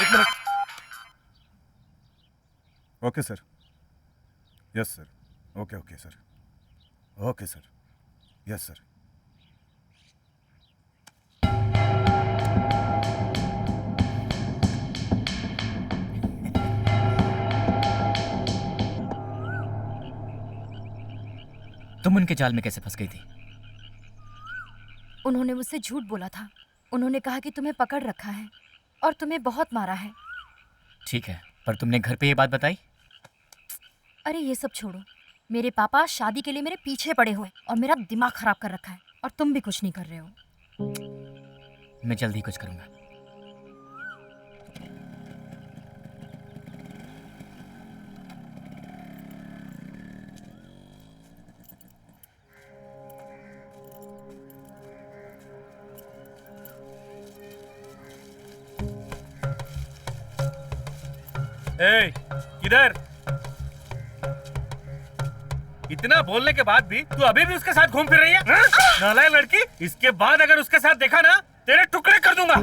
एक minute. Okay sir. Yes sir. Okay okay sir. Okay sir. Yes sir. तुम उनके जाल में कैसे फंस गई थी? उन्होंने मुझसे झूठ बोला था। उन्होंने कहा कि तुम्हें पकड़ रखा है और तुम्हें बहुत मारा है। ठीक है, पर तुमने घर पे ये बात बताई? अरे ये सब छोड़ो, मेरे पापा शादी के लिए मेरे पीछे पड़े हुए और मेरा दिमाग खराब कर रखा है, और तुम भी कुछ नहीं कर रहे हो। मैं जल्दी कुछ करूंगा। किधर? इतना बोलने के बाद भी तू अभी भी उसके साथ घूम फिर रही है? नालायक लड़की! इसके बाद अगर उसके साथ देखा ना, तेरे टुकड़े कर दूंगा।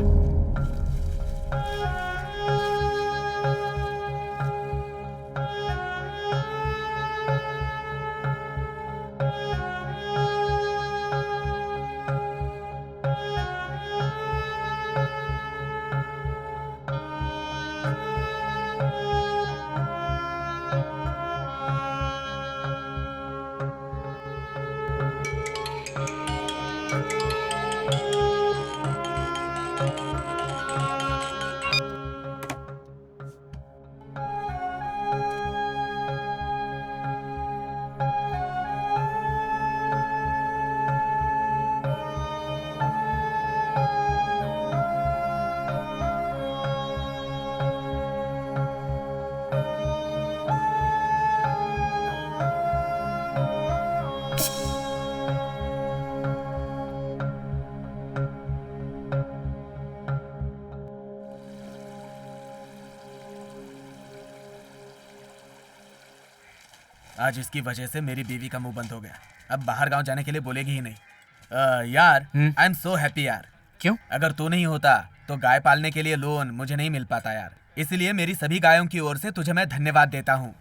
आज इसकी वजह से मेरी बीवी का मुंह बंद हो गया। अब बाहर गांव जाने के लिए बोलेगी ही नहीं। यार आई एम सो हैप्पी यार। क्यों? अगर तू नहीं होता तो गाय पालने के लिए लोन मुझे नहीं मिल पाता यार। इसलिए मेरी सभी गायों की ओर से तुझे मैं धन्यवाद देता हूँ।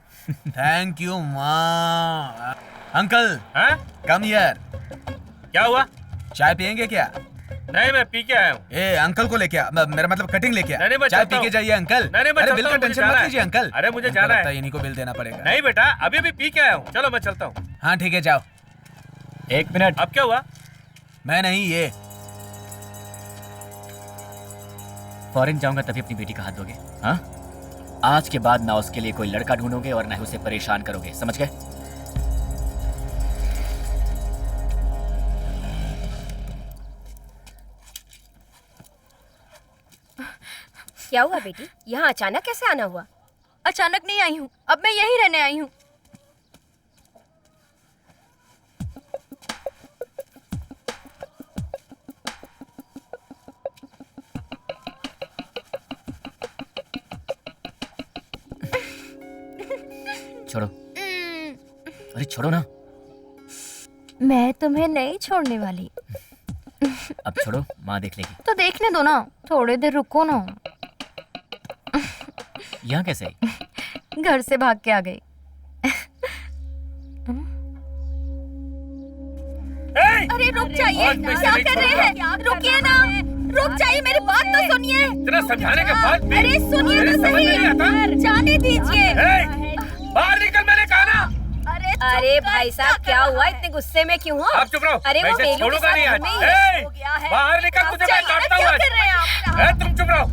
थैंक यू माँ। Uncle come here. क्या हुआ? चाय पियेंगे क्या? नहीं, मैं पी के आया हूँ। ए अंकल को लेके आ, मेरा मतलब कटिंग लेके आ। नहीं, मैं चाय चलता पी के हूँ। जाइए अंकल। नहीं, मैं अरे चलता बिल का हूँ, मुझे टेंशन जाना मत है। लीजिए अंकल। अरे मुझे हमको जाना लगता है। इन्हीं को बिल देना पड़ेगा। नहीं बेटा, अभी अभी पी के आया हूँ। चलो मैं चलता हूँ। हाँ ठीक है जाओ। 1 मिनट। अब क्या हुआ? मैं नहीं, ये फॉरेन जाऊंगा तभी अपनी बेटी का हाथ दोगे? हाँ, आज के बाद ना उसके लिए कोई लड़का ढूंढोगे और ना ही उसे परेशान करोगे, समझ गए? क्या हुआ बेटी, यहाँ अचानक कैसे आना हुआ? अचानक नहीं आई हूँ, अब मैं यहीं रहने आई हूँ। छोड़ो। अरे छोड़ो ना। मैं तुम्हें नहीं छोड़ने वाली। अब छोड़ो, माँ देख लेगी। तो देखने दो ना, थोड़ी देर रुको ना। यहाँ कैसे आई? घर से भाग के आ गई। अरे रुक जाइए, क्या कर रहे हैं? रुकिए ना, रुक जाइए, मेरी बात तो सुनिए। तेरा समझाने के बाद भी अरे सुनिए तो सही, जाने दीजिए। बाहर निकल, मैंने कहा ना। अरे भाई साहब, क्या हुआ? इतने गुस्से में क्यों हो? आप चुप रहो। अरे मैं वो इसे बेलू के छोड़ूंगा साथ नहीं आज। घर में ही हो गया है। बाहर निकल, तुझे मैं काटता हूँ आज। क्या कर रहे हैं आप? तुम चुप रहो।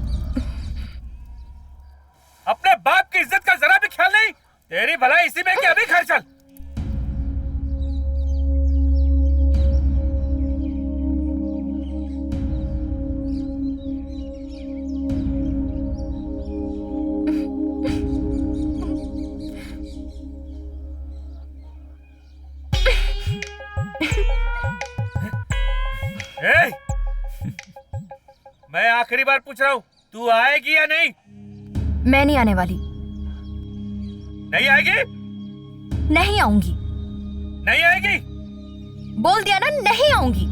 अपने बाप की इज्जत का जरा भी ख्याल नहीं। तेरी भलाई इसी में कि अभी घर चल। मैं आखिरी बार पूछ रहा हूँ, तू आएगी या नहीं? मैं नहीं आने वाली। नहीं आएगी? नहीं आऊंगी। नहीं आएगी? बोल दिया ना, नहीं आऊंगी।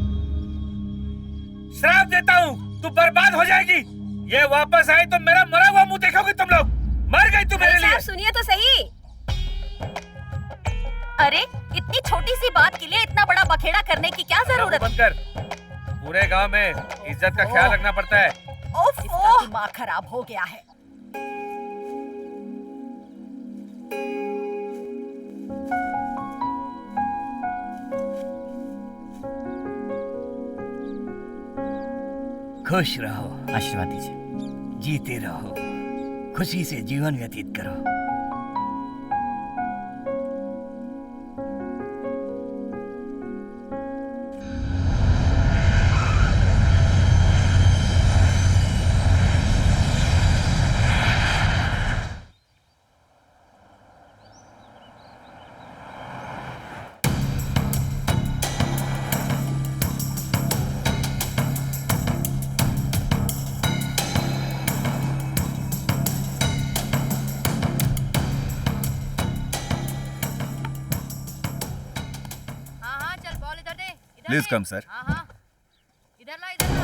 श्राप देता हूँ, तू बर्बाद हो जाएगी। ये वापस आई तो मेरा मरा हुआ मुंह देखोगे तुम लोग। मर गई तू मेरे लिए। सुनिए तो सही। अरे इतनी छोटी सी बात के लिए इतना बड़ा बखेड़ा करने की क्या जरूरत? बंद कर। पूरे गांव में इज्जत का ख्याल रखना पड़ता है। इसका दिमाग खराब हो गया है। खुश रहो। आशीर्वाद दीजिए। जीते रहो, खुशी से जीवन व्यतीत करो। Please come sir. इधर ला, इधर ला।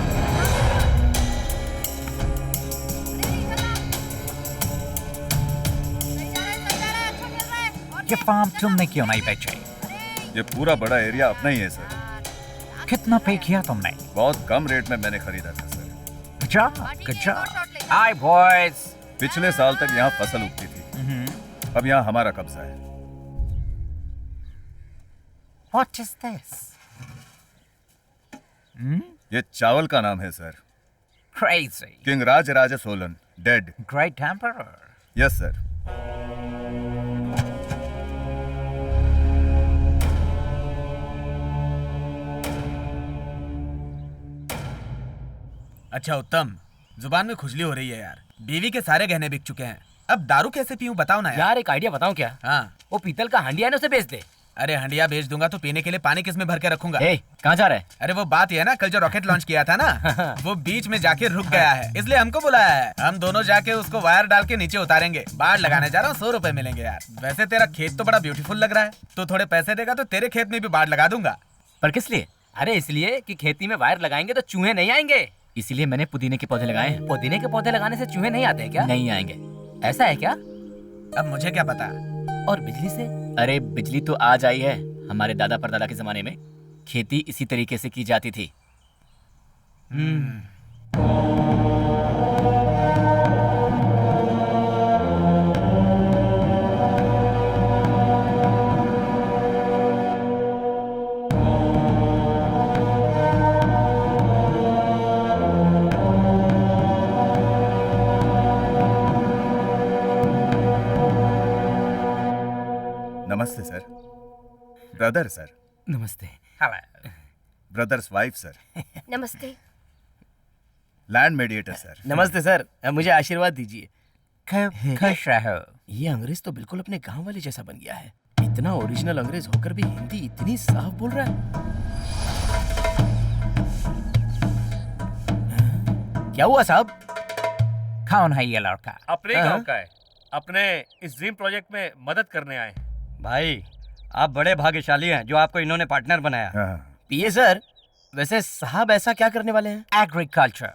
ये फार्म तुमने क्यों नहीं बेचे? ये पूरा बड़ा एरिया अपना ही है सर। कितना पे किया तुमने? बहुत कम रेट में मैंने खरीदा था sir. Good job. Hi boys. पिछले साल तक यहाँ फसल उगती थी, अब यहाँ हमारा कब्जा है। What is this? ये चावल का नाम है sir. Crazy. King Raj Raja Solan, dead. Great emperor. Yes sir. अच्छा उत्तम, जुबान में खुजली हो रही है यार। बीवी के सारे गहने बिक चुके हैं, अब दारू कैसे पीऊं बताओ ना यार। यार एक आइडिया बताऊं क्या? हाँ। वो पीतल का हांडिया है ना, उसे बेच दे। अरे हंडिया बेच दूंगा तो पीने के लिए पानी किस में भर के रखूंगा? कहाँ जा रहा है? अरे वो बात ये है ना, कल जो रॉकेट लॉन्च किया था ना वो बीच में जाके रुक गया है, इसलिए हमको बुलाया है। हम दोनों जाके उसको वायर डाल के नीचे उतारेंगे। बाढ़ लगाने जा रहा हूँ, 100 रुपए मिलेंगे यार। वैसे तेरा खेत तो बड़ा ब्यूटीफुल लग रहा है, तो थोड़े पैसे देगा तो तेरे खेत में भी बाढ़ लगा दूंगा। पर किस लिए? अरे इसलिए कि खेती में वायर लगाएंगे तो चूहे नहीं आएंगे, इसीलिए मैंने पुदीने के पौधे लगाए हैं। पुदीने के पौधे लगाने से चूहे नहीं आते हैं क्या? नहीं आएंगे। ऐसा है क्या? अब मुझे क्या पता। और बिजली से? अरे बिजली तो आज आई है, हमारे दादा परदादा के जमाने में खेती इसी तरीके से की जाती थी। नमस्ते सर। Brother sir. नमस्ते। Brother's wife sir. नमस्ते। Land mediator sir. नमस्ते सर, मुझे आशीर्वाद दीजिए। खुश रहो। ये अंग्रेज तो बिल्कुल अपने गांव वाले जैसा बन गया है। इतना ओरिजिनल अंग्रेज होकर भी हिंदी इतनी साफ बोल रहा है। क्या हुआ साहब? कौन है ये लड़का? अपने गांव का है, अपने इस ड्रीम प्रोजेक्ट में मदद करने आए हैं। भाई आप बड़े भाग्यशाली हैं जो आपको इन्होंने पार्टनर बनाया। पीए सर, वैसे साहब ऐसा क्या करने वाले हैं? एग्रीकल्चर।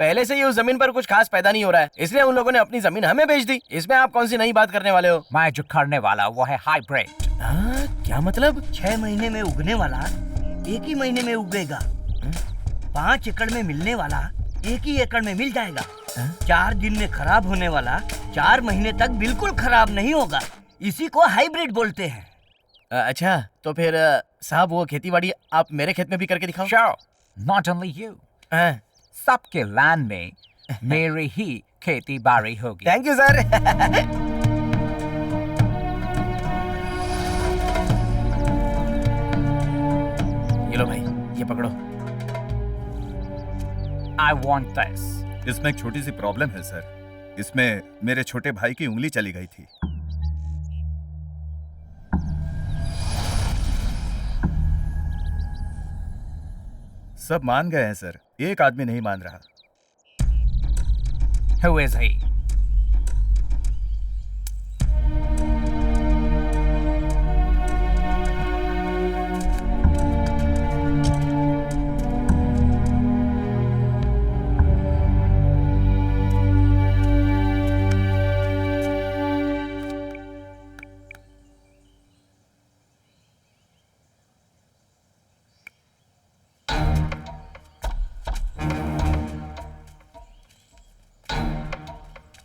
पहले से ही उस जमीन पर कुछ खास पैदा नहीं हो रहा है, इसलिए उन लोगों ने अपनी जमीन हमें बेच दी। इसमें आप कौन सी नई बात करने वाले हो? मैं जो करने वाला वो है हाइब्रिड। क्या मतलब? 6 महीने में उगने वाला 1 ही महीने में उगेगा। 5 एकड़ में मिलने वाला 1 ही एकड़ में मिल जाएगा। 4 दिन में खराब होने वाला 4 महीने तक बिल्कुल खराब नहीं होगा। इसी को हाइब्रिड बोलते हैं। अच्छा, तो फिर साहब वो खेतीबाड़ी आप मेरे खेत में भी करके दिखाओ। Sure, not only you. सबके लैंड में मेरी ही खेती बाड़ी होगी। Thank you sir. ये लो भाई, ये पकड़ो। I want this. इसमें एक छोटी सी प्रॉब्लम है सर। इसमें मेरे छोटे भाई की उंगली चली गई थी। सब मान गए हैं सर, एक आदमी नहीं मान रहा। Who is he?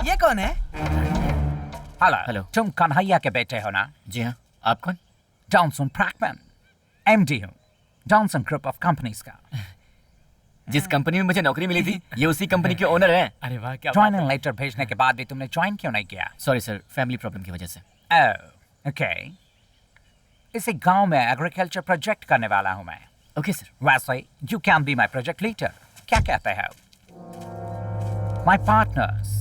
ये कौन है? हेलो, तुम कन्हैया के बेटे हो ना? जी हाँ। आप कौन? जॉनसन प्रैकमैन, एमडी हूँ, जॉनसन ग्रुप ऑफ कंपनीज का। जिस कंपनी में मुझे नौकरी मिली थी ये उसी कंपनी के ओनर हैं। अरे वाह, क्या ज्वाइनिंग लेटर भेजने के बाद भी तुमने ज्वाइन क्यों नहीं किया? सॉरी सर, फैमिली प्रॉब्लम की वजह से। ओके। इसी गांव में एग्रीकल्चर प्रोजेक्ट करने वाला हूँ मैं। Okay sir. वैसे you can be my project leader. क्या कहते हो? माई पार्टनर्स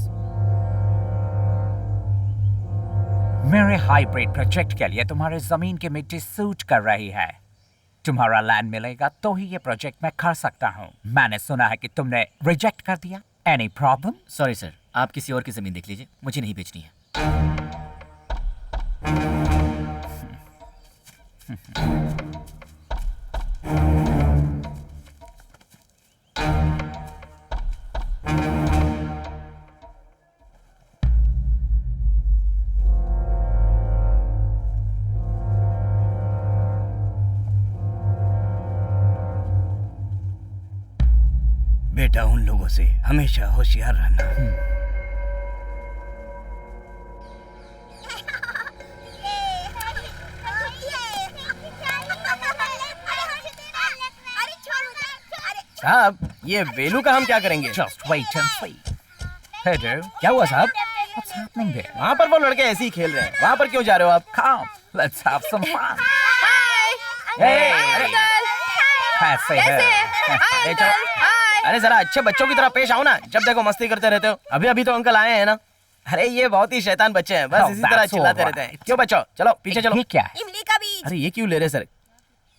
मेरे हाइब्रिड प्रोजेक्ट के लिए तुम्हारे जमीन की मिट्टी सूट कर रही है। तुम्हारा लैंड मिलेगा तो ही ये प्रोजेक्ट मैं कर सकता हूँ। मैंने सुना है कि तुमने रिजेक्ट कर दिया। Any problem? सॉरी सर, आप किसी और की जमीन देख लीजिए, मुझे नहीं बेचनी है। बेटा उन लोगों से हमेशा होशियार रहना। साहब, ये वेलू का हम क्या करेंगे? Just wait and see. Pedro, क्या हुआ साहब? what's happening there? वहाँ पर वो लड़के ऐसे ही खेल रहे हैं, वहाँ पर क्यों जा रहे हो आप? Come, let's have some fun. Hey, कैसे है? अरे जरा अच्छे बच्चों की तरह पेश आओ ना, जब देखो मस्ती करते रहते हो। अभी अभी तो अंकल आए हैं ना। अरे ये बहुत ही शैतान बच्चे हैं, बस Oh, इसी तरह that's चिल्लाते all रहते हैं। क्यों बच्चों, चलो पीछे चलो। ये क्या है? इमली का बीज। अरे ये क्यों ले रहे सर?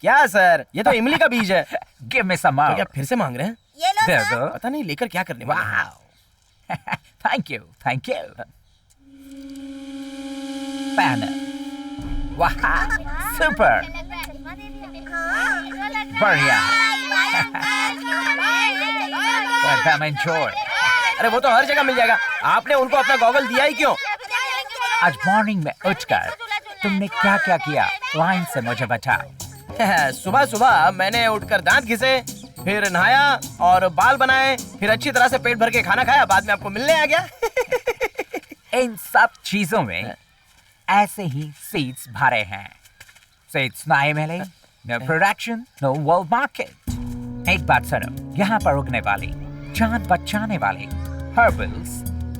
क्या सर, ये तो इमली का बीज है। Give me some तो more. क्या फिर से मांग रहे हैं? ये लो दे सर। दो। पता नहीं लेकर क्या करने वाले हैं। Thank you. Thank you. Banner. Wow. Super. बढ़िया. Let them enjoy. अरे वो तो हर जगह मिल जाएगा, आपने उनको अपना गॉगल दिया ही क्यों? आज मॉर्निंग में उठकर तुमने क्या क्या किया लाइन से मुझे बताओ। सुबह सुबह मैंने उठकर दांत घिसे, फिर नहाया और बाल बनाए, फिर अच्छी तरह से पेट भर के खाना खाया, बाद में आपको मिलने आ गया। इन सब चीजों में ऐसे ही सीड्स भरे हैं। सीड्स नहीं मिले, no production, no world market. एक बात सुनो, यहाँ पर उगने वाली जान बचाने वाली हर्बल्स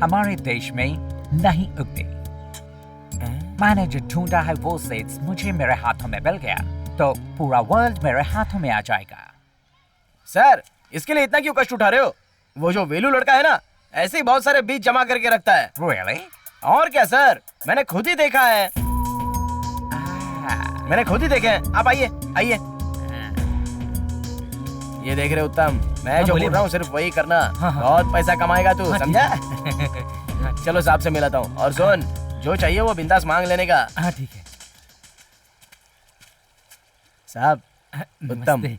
हमारे देश में नहीं उगते। मैंने जो ढूंढा है वो सीड्स मुझे मेरे हाथों में मिल गया, तो पूरा वर्ल्ड मेरे हाथों में आ जाएगा। सर, इसके लिए इतना क्यों कष्ट उठा रहे हो? वो जो वेलू लड़का है ना, ऐसे ही बहुत सारे बीज जमा करके रखता है। Really? और क्या सर, मैंने खुद ही देखा है। मैंने खुद ही देखे हैं। आप आइए आइए। ये देख रहे उत्तम, मैं जो बोल रहा हूँ सिर्फ वही करना। बहुत पैसा कमाएगा तू, समझा? चलो साहब से मिलाता हूँ। और सुन, जो चाहिए वो बिंदास मांग लेने का। हाँ ठीक है साहब। उत्तम।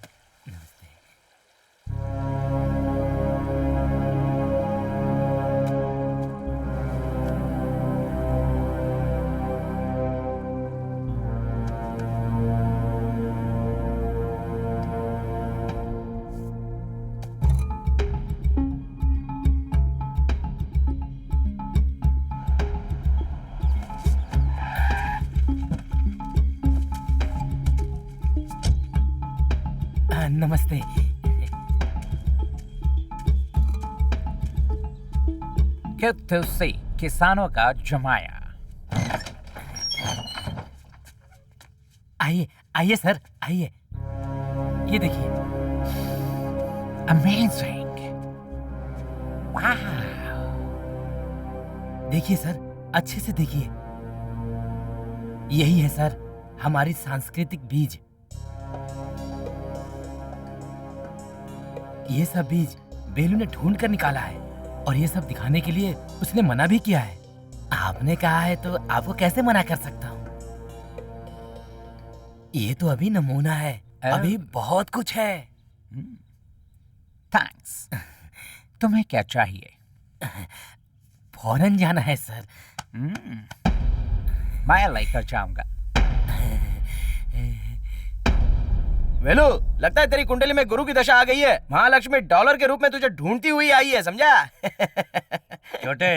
नमस्ते। Good to see किसानों का जमाया। आइए आइए सर, आइए। ये देखिए। Amazing. Wow. देखिए सर, अच्छे से देखिए। यही है सर हमारी सांस्कृतिक बीज। ये सब बीज बेलू ने ढूंढ कर निकाला है, और ये सब दिखाने के लिए उसने मना भी किया है। आपने कहा है तो आपको कैसे मना कर सकता हूँ? ये तो अभी नमूना है, अभी बहुत कुछ है। थैंक्स। तुम्हें क्या चाहिए? फौरन जाना है सर। मैं लेकर जाऊंगा। वेलू, लगता है तेरी कुंडली में गुरु की दशा आ गई है। महालक्ष्मी डॉलर के रूप में तुझे ढूंढती हुई आई है, समझा? छोटे,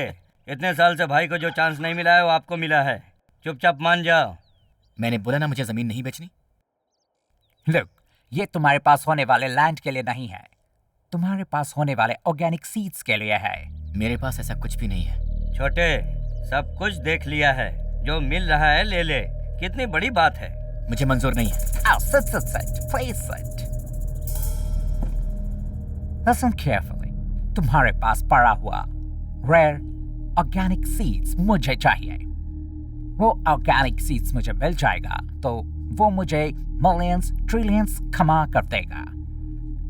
इतने साल से भाई को जो चांस नहीं मिला है वो आपको मिला है। चुपचाप मान जाओ। मैंने बोला ना मुझे जमीन नहीं बेचनी। Look, ये तुम्हारे पास होने वाले लैंड के लिए नहीं है, तुम्हारे पास होने वाले ऑर्गेनिक सीड्स के लिए है। मेरे पास ऐसा कुछ भी नहीं है। छोटे, सब कुछ देख लिया है, जो मिल रहा है ले ले। कितनी बड़ी बात है। मुझे मंजूर नहीं है। Sit. Please sit. Listen carefully. तुम्हारे पास पड़ा हुआ rare organic seeds मुझे चाहिए। वो organic seeds मुझे मिल जाएगा तो वो मुझे millions, trillions कमा कर देगा।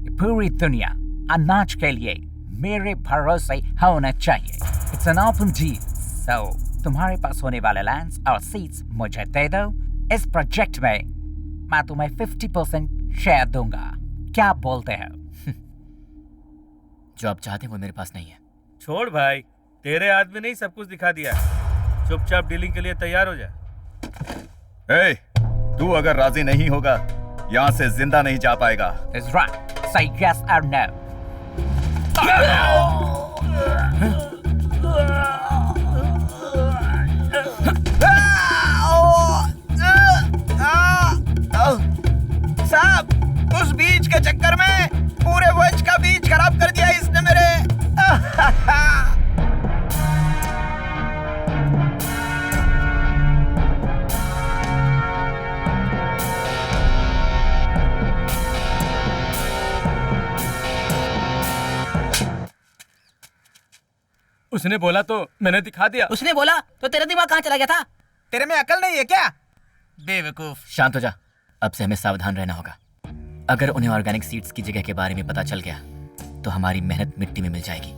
ये पूरी दुनिया अनाज के लिए मेरे भरोसे होना चाहिए। It's an open deal. So तुम्हारे पास होने वाले lands और seeds मुझे दे दो। इस प्रोजेक्ट में मैं तुम्हें 50% शेयर दूंगा। क्या बोलते हो? जो आप चाहते हैं वो मेरे पास नहीं है। छोड़ भाई, तेरे आदमी ने ही सब कुछ दिखा दिया। चुपचाप डीलिंग के लिए तैयार हो जा। ए, तू अगर राजी नहीं होगा यहाँ से जिंदा नहीं जा पाएगा। That's right. Say yes or no. साहब, उस बीज के चक्कर में पूरे वंश का बीज खराब कर दिया इसने मेरे। उसने बोला तो मैंने दिखा दिया। उसने बोला तो तेरा दिमाग कहाँ चला गया था? तेरे में अकल नहीं है क्या बेवकूफ? शांत हो जा। अब से हमें सावधान रहना होगा। अगर उन्हें ऑर्गेनिक सीड्स की जगह के बारे में पता चल गया तो हमारी मेहनत मिट्टी में मिल जाएगी।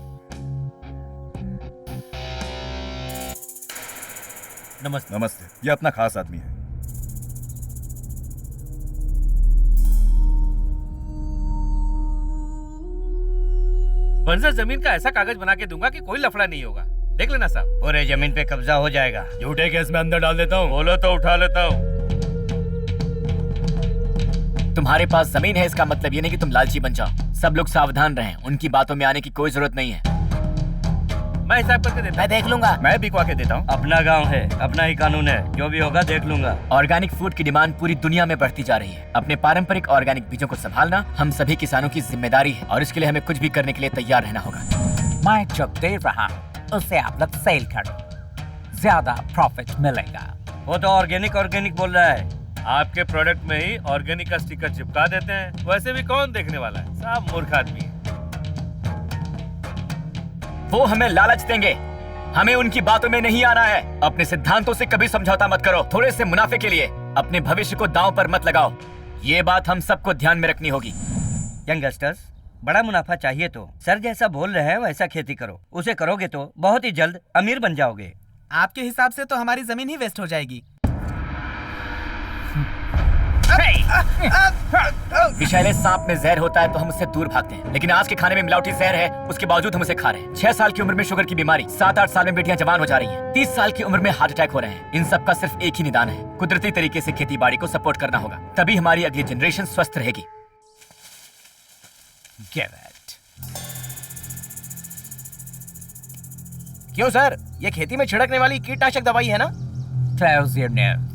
नमस्ते। नमस्ते। ये अपना खास आदमी है। बंजर जमीन का ऐसा कागज बना के दूंगा कि कोई लफड़ा नहीं होगा। देख लेना साहब, पूरे जमीन पे कब्जा हो जाएगा। झूठे केस में अंदर डाल देता हूँ। बोलो तो उठा लेता हूँ। तुम्हारे पास जमीन है इसका मतलब ये नहीं कि तुम लालची बन जाओ। सब लोग सावधान रहें, उनकी बातों में आने की कोई जरूरत नहीं है। मैं हिसाब करके देता हूं। मैं देख लूंगा। मैं बिकवा के देता हूँ। अपना गांव है, अपना ही कानून है, जो भी होगा देख लूंगा। ऑर्गेनिक फूड की डिमांड पूरी दुनिया में बढ़ती जा रही है। अपने पारंपरिक ऑर्गेनिक बीजों को संभालना हम सभी किसानों की जिम्मेदारी है और इसके लिए हमें कुछ भी करने के लिए तैयार रहना होगा। मैं जो दे रहा हूँ उसे आप लोग सेल करो, ज्यादा प्रॉफिट मिलेगा। वो तो ऑर्गेनिक बोल रहा है। आपके प्रोडक्ट में ही ऑर्गेनिक का स्टिकर चिपका देते हैं। वैसे भी कौन देखने वाला है, सब मूर्ख आदमी है। वो हमें लालच देंगे, हमें उनकी बातों में नहीं आना है। अपने सिद्धांतों से कभी समझौता मत करो। थोड़े से मुनाफे के लिए अपने भविष्य को दांव पर मत लगाओ। ये बात हम सबको ध्यान में रखनी होगी। यंगस्टर्स, बड़ा मुनाफा चाहिए तो सर जैसा बोल रहे हैं वैसा खेती करो। उसे करोगे तो बहुत ही जल्द अमीर बन जाओगे। आपके हिसाब से तो हमारी जमीन ही वेस्ट हो जाएगी। विषैले सांप में जहर होता है तो हम उससे दूर भागते हैं, लेकिन आज के खाने में मिलावटी जहर है, उसके बावजूद हम उसे खा रहे हैं। 6 साल की उम्र में शुगर की बीमारी, 7-8 साल में बेटियां जवान हो जा रही हैं, 30 साल की उम्र में हार्ट अटैक हो रहे हैं। इन सब का सिर्फ एक ही निदान है, कुदरती तरीके से खेती बाड़ी को सपोर्ट करना होगा। तभी हमारी अगली जनरेशन स्वस्थ रहेगी। क्यों सर, ये खेती में छिड़कने वाली कीटनाशक दवाई है ना? Close your nose.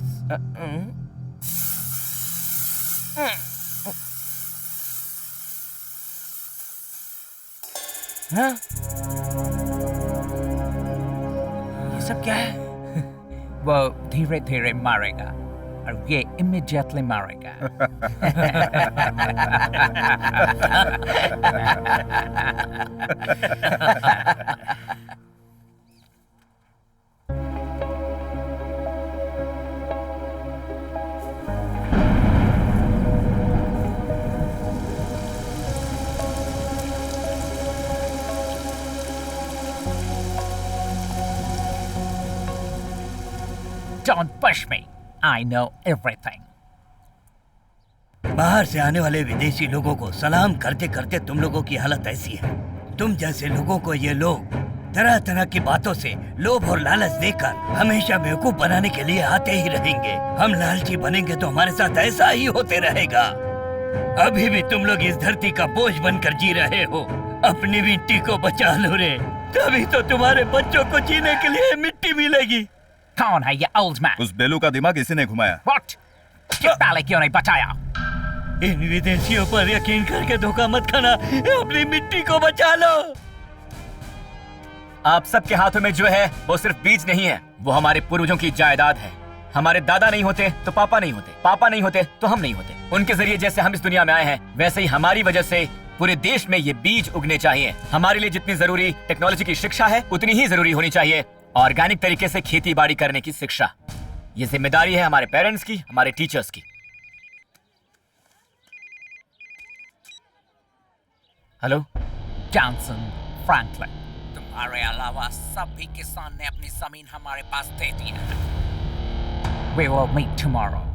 हाँ? ये सब क्या है? वो धीरे धीरे मारेगा और ये इमीडिएटली मारेगा। Don't push me. I know everything. बाहर से आने वाले विदेशी लोगों को सलाम करते करते तुम लोगों की हालत ऐसी है। तुम जैसे लोगों को ये लोग तरह तरह की बातों से लोभ और लालच देकर हमेशा बेवकूफ बनाने के लिए आते ही रहेंगे। हम लालची बनेंगे तो हमारे साथ ऐसा ही होते रहेगा। अभी भी तुम लोग इस धरती का बोझ बनकर जी रहे हो। अपनी मिट्टी को बचा लो रे, तभी तो तुम्हारे बच्चों को जीने के लिए मिट्टी मिलेगी। कौन है ये ओल्ड मैन? उस बेलू का दिमाग इसी ने घुमाया। What? पहले क्यों नहीं बताया? इन विदेशियों पर यकीन करके धोखा मत खाना, अपनी मिट्टी को बचा लो। आप सबके हाथों में जो है वो सिर्फ बीज नहीं है, वो हमारे पूर्वजों की जायदाद है। हमारे दादा नहीं होते तो पापा नहीं होते, पापा नहीं होते तो हम नहीं होते। उनके जरिए जैसे हम इस दुनिया में आए हैं, वैसे ही हमारी वजह से पूरे देश में ये बीज उगने चाहिए। हमारे लिए जितनी जरूरी टेक्नोलॉजी की शिक्षा है, उतनी ही जरूरी होनी चाहिए ऑर्गेनिक तरीके से खेती बाड़ी करने की शिक्षा। ये जिम्मेदारी है हमारे पेरेंट्स की, हमारे टीचर्स की। हेलो जॉनसन फ्रैंकलिन, तुम्हारे अलावा सभी किसान ने अपनी जमीन हमारे पास दे दी है। We will meet tomorrow.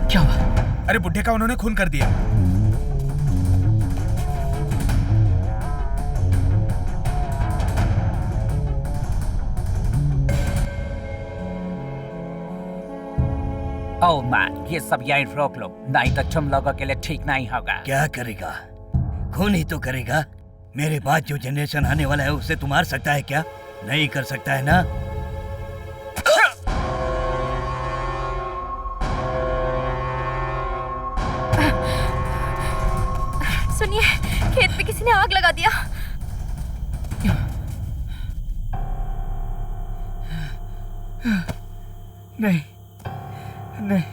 क्या हुआ? अरे बुड्ढे का उन्होंने खून कर दिया। ओल्ड मैन, ये सब यहीं रोक लो, नहीं तो तुम लोगों के लिए ठीक नहीं होगा। क्या करेगा? खून ही तो करेगा। मेरे बाद जो जनरेशन आने वाला है उसे तू मार सकता है क्या? नहीं कर सकता है ना? सुनिए, खेत में किसी ने आग लगा दिया। नहीं नहीं,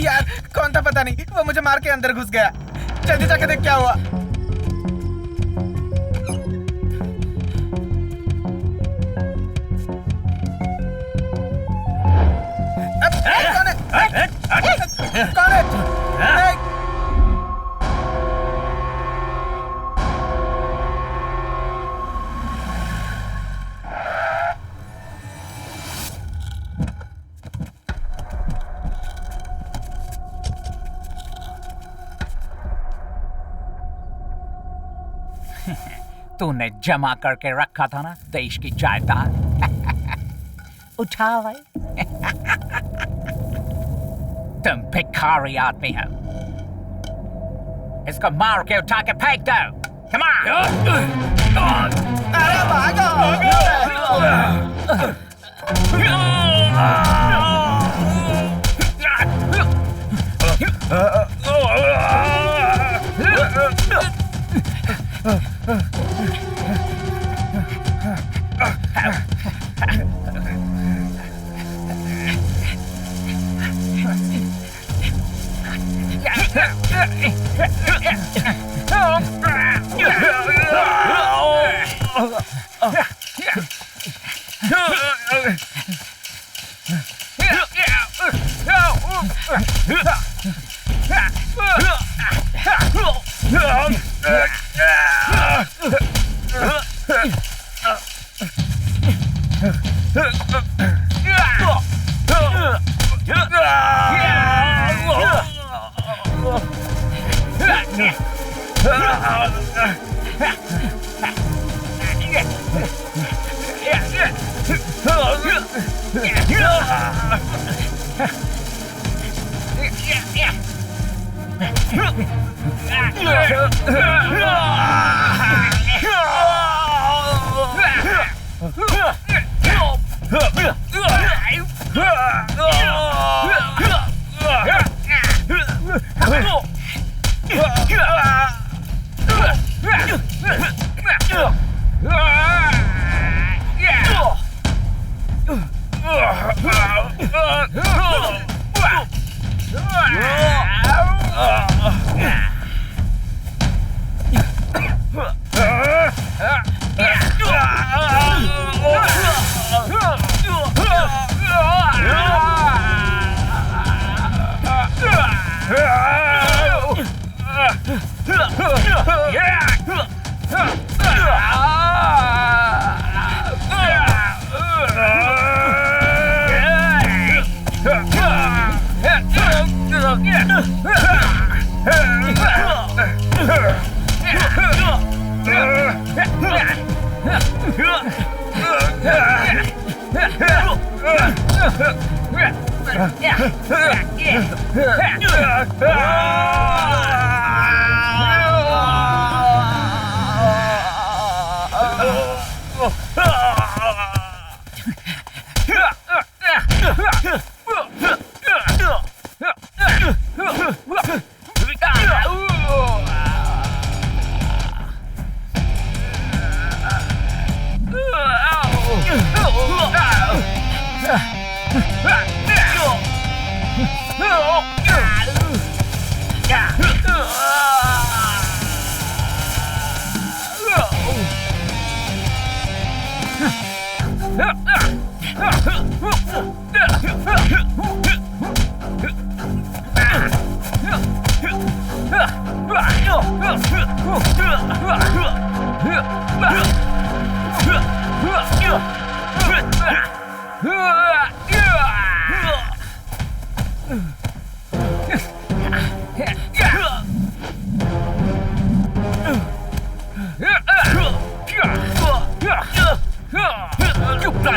यार कौन था पता नहीं, वो मुझे मार के अंदर घुस गया। जल्दी जाके देख क्या हुआ। कौन है? कौन है? तूने जमा करके रखा था ना देश की जायदाद, उठा ले। तुम भिखारी आदमी हो, इसको मार के उठा के फेंक दो। Come on! अरे भागो!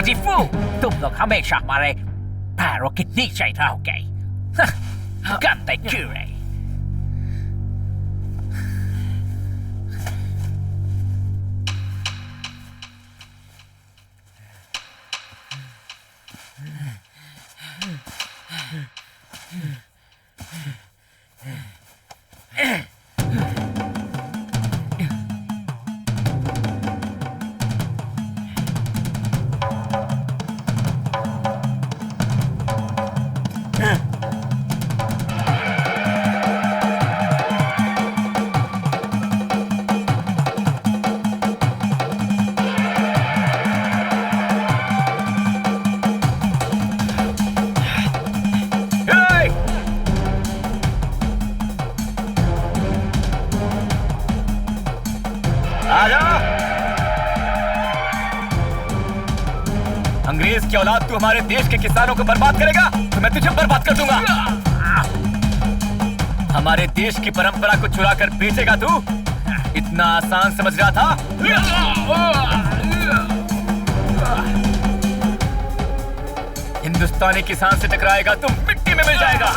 ब्लडी फूल, तुम लोग हमेशा हमारे पैरों के नीचे रहोगे। गंदे कीड़े। अंग्रेज की औलाद तू हमारे देश के किसानों को बर्बाद करेगा तो मैं तुझे बर्बाद कर दूंगा। हमारे देश की परंपरा को चुरा कर बेचेगा तू? इतना आसान समझ रहा था? हिंदुस्तानी किसान से टकराएगा तो मिट्टी में मिल जाएगा।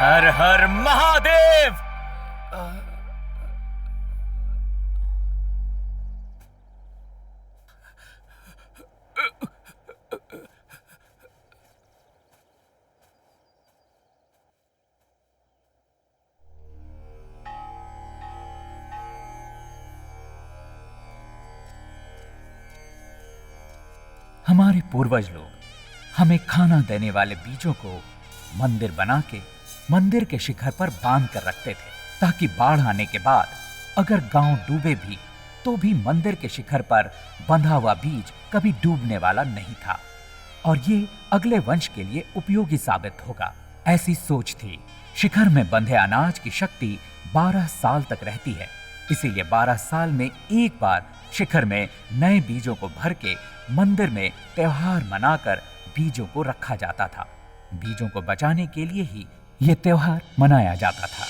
हर हर महादेव। हमारे पूर्वज लोग हमें खाना देने वाले बीजों को मंदिर बना के मंदिर के शिखर पर बांध कर रखते थे, ताकि बाढ़ आने के बाद अगर गांव डूबे भी तो भी मंदिर के शिखर पर बंधा हुआ बीज कभी डूबने वाला नहीं था और ये अगले वंश के लिए उपयोगी साबित होगा। ऐसी सोच थी। शिखर में बंधे अनाज की शक्ति 12 साल तक रहती है, इसीलिए 12 साल में एक बार शिखर में नए बीजों को भर के मंदिर में त्योहार मनाकर बीजों को रखा जाता था। बीजों को बचाने के लिए ही ये त्योहार मनाया जाता था।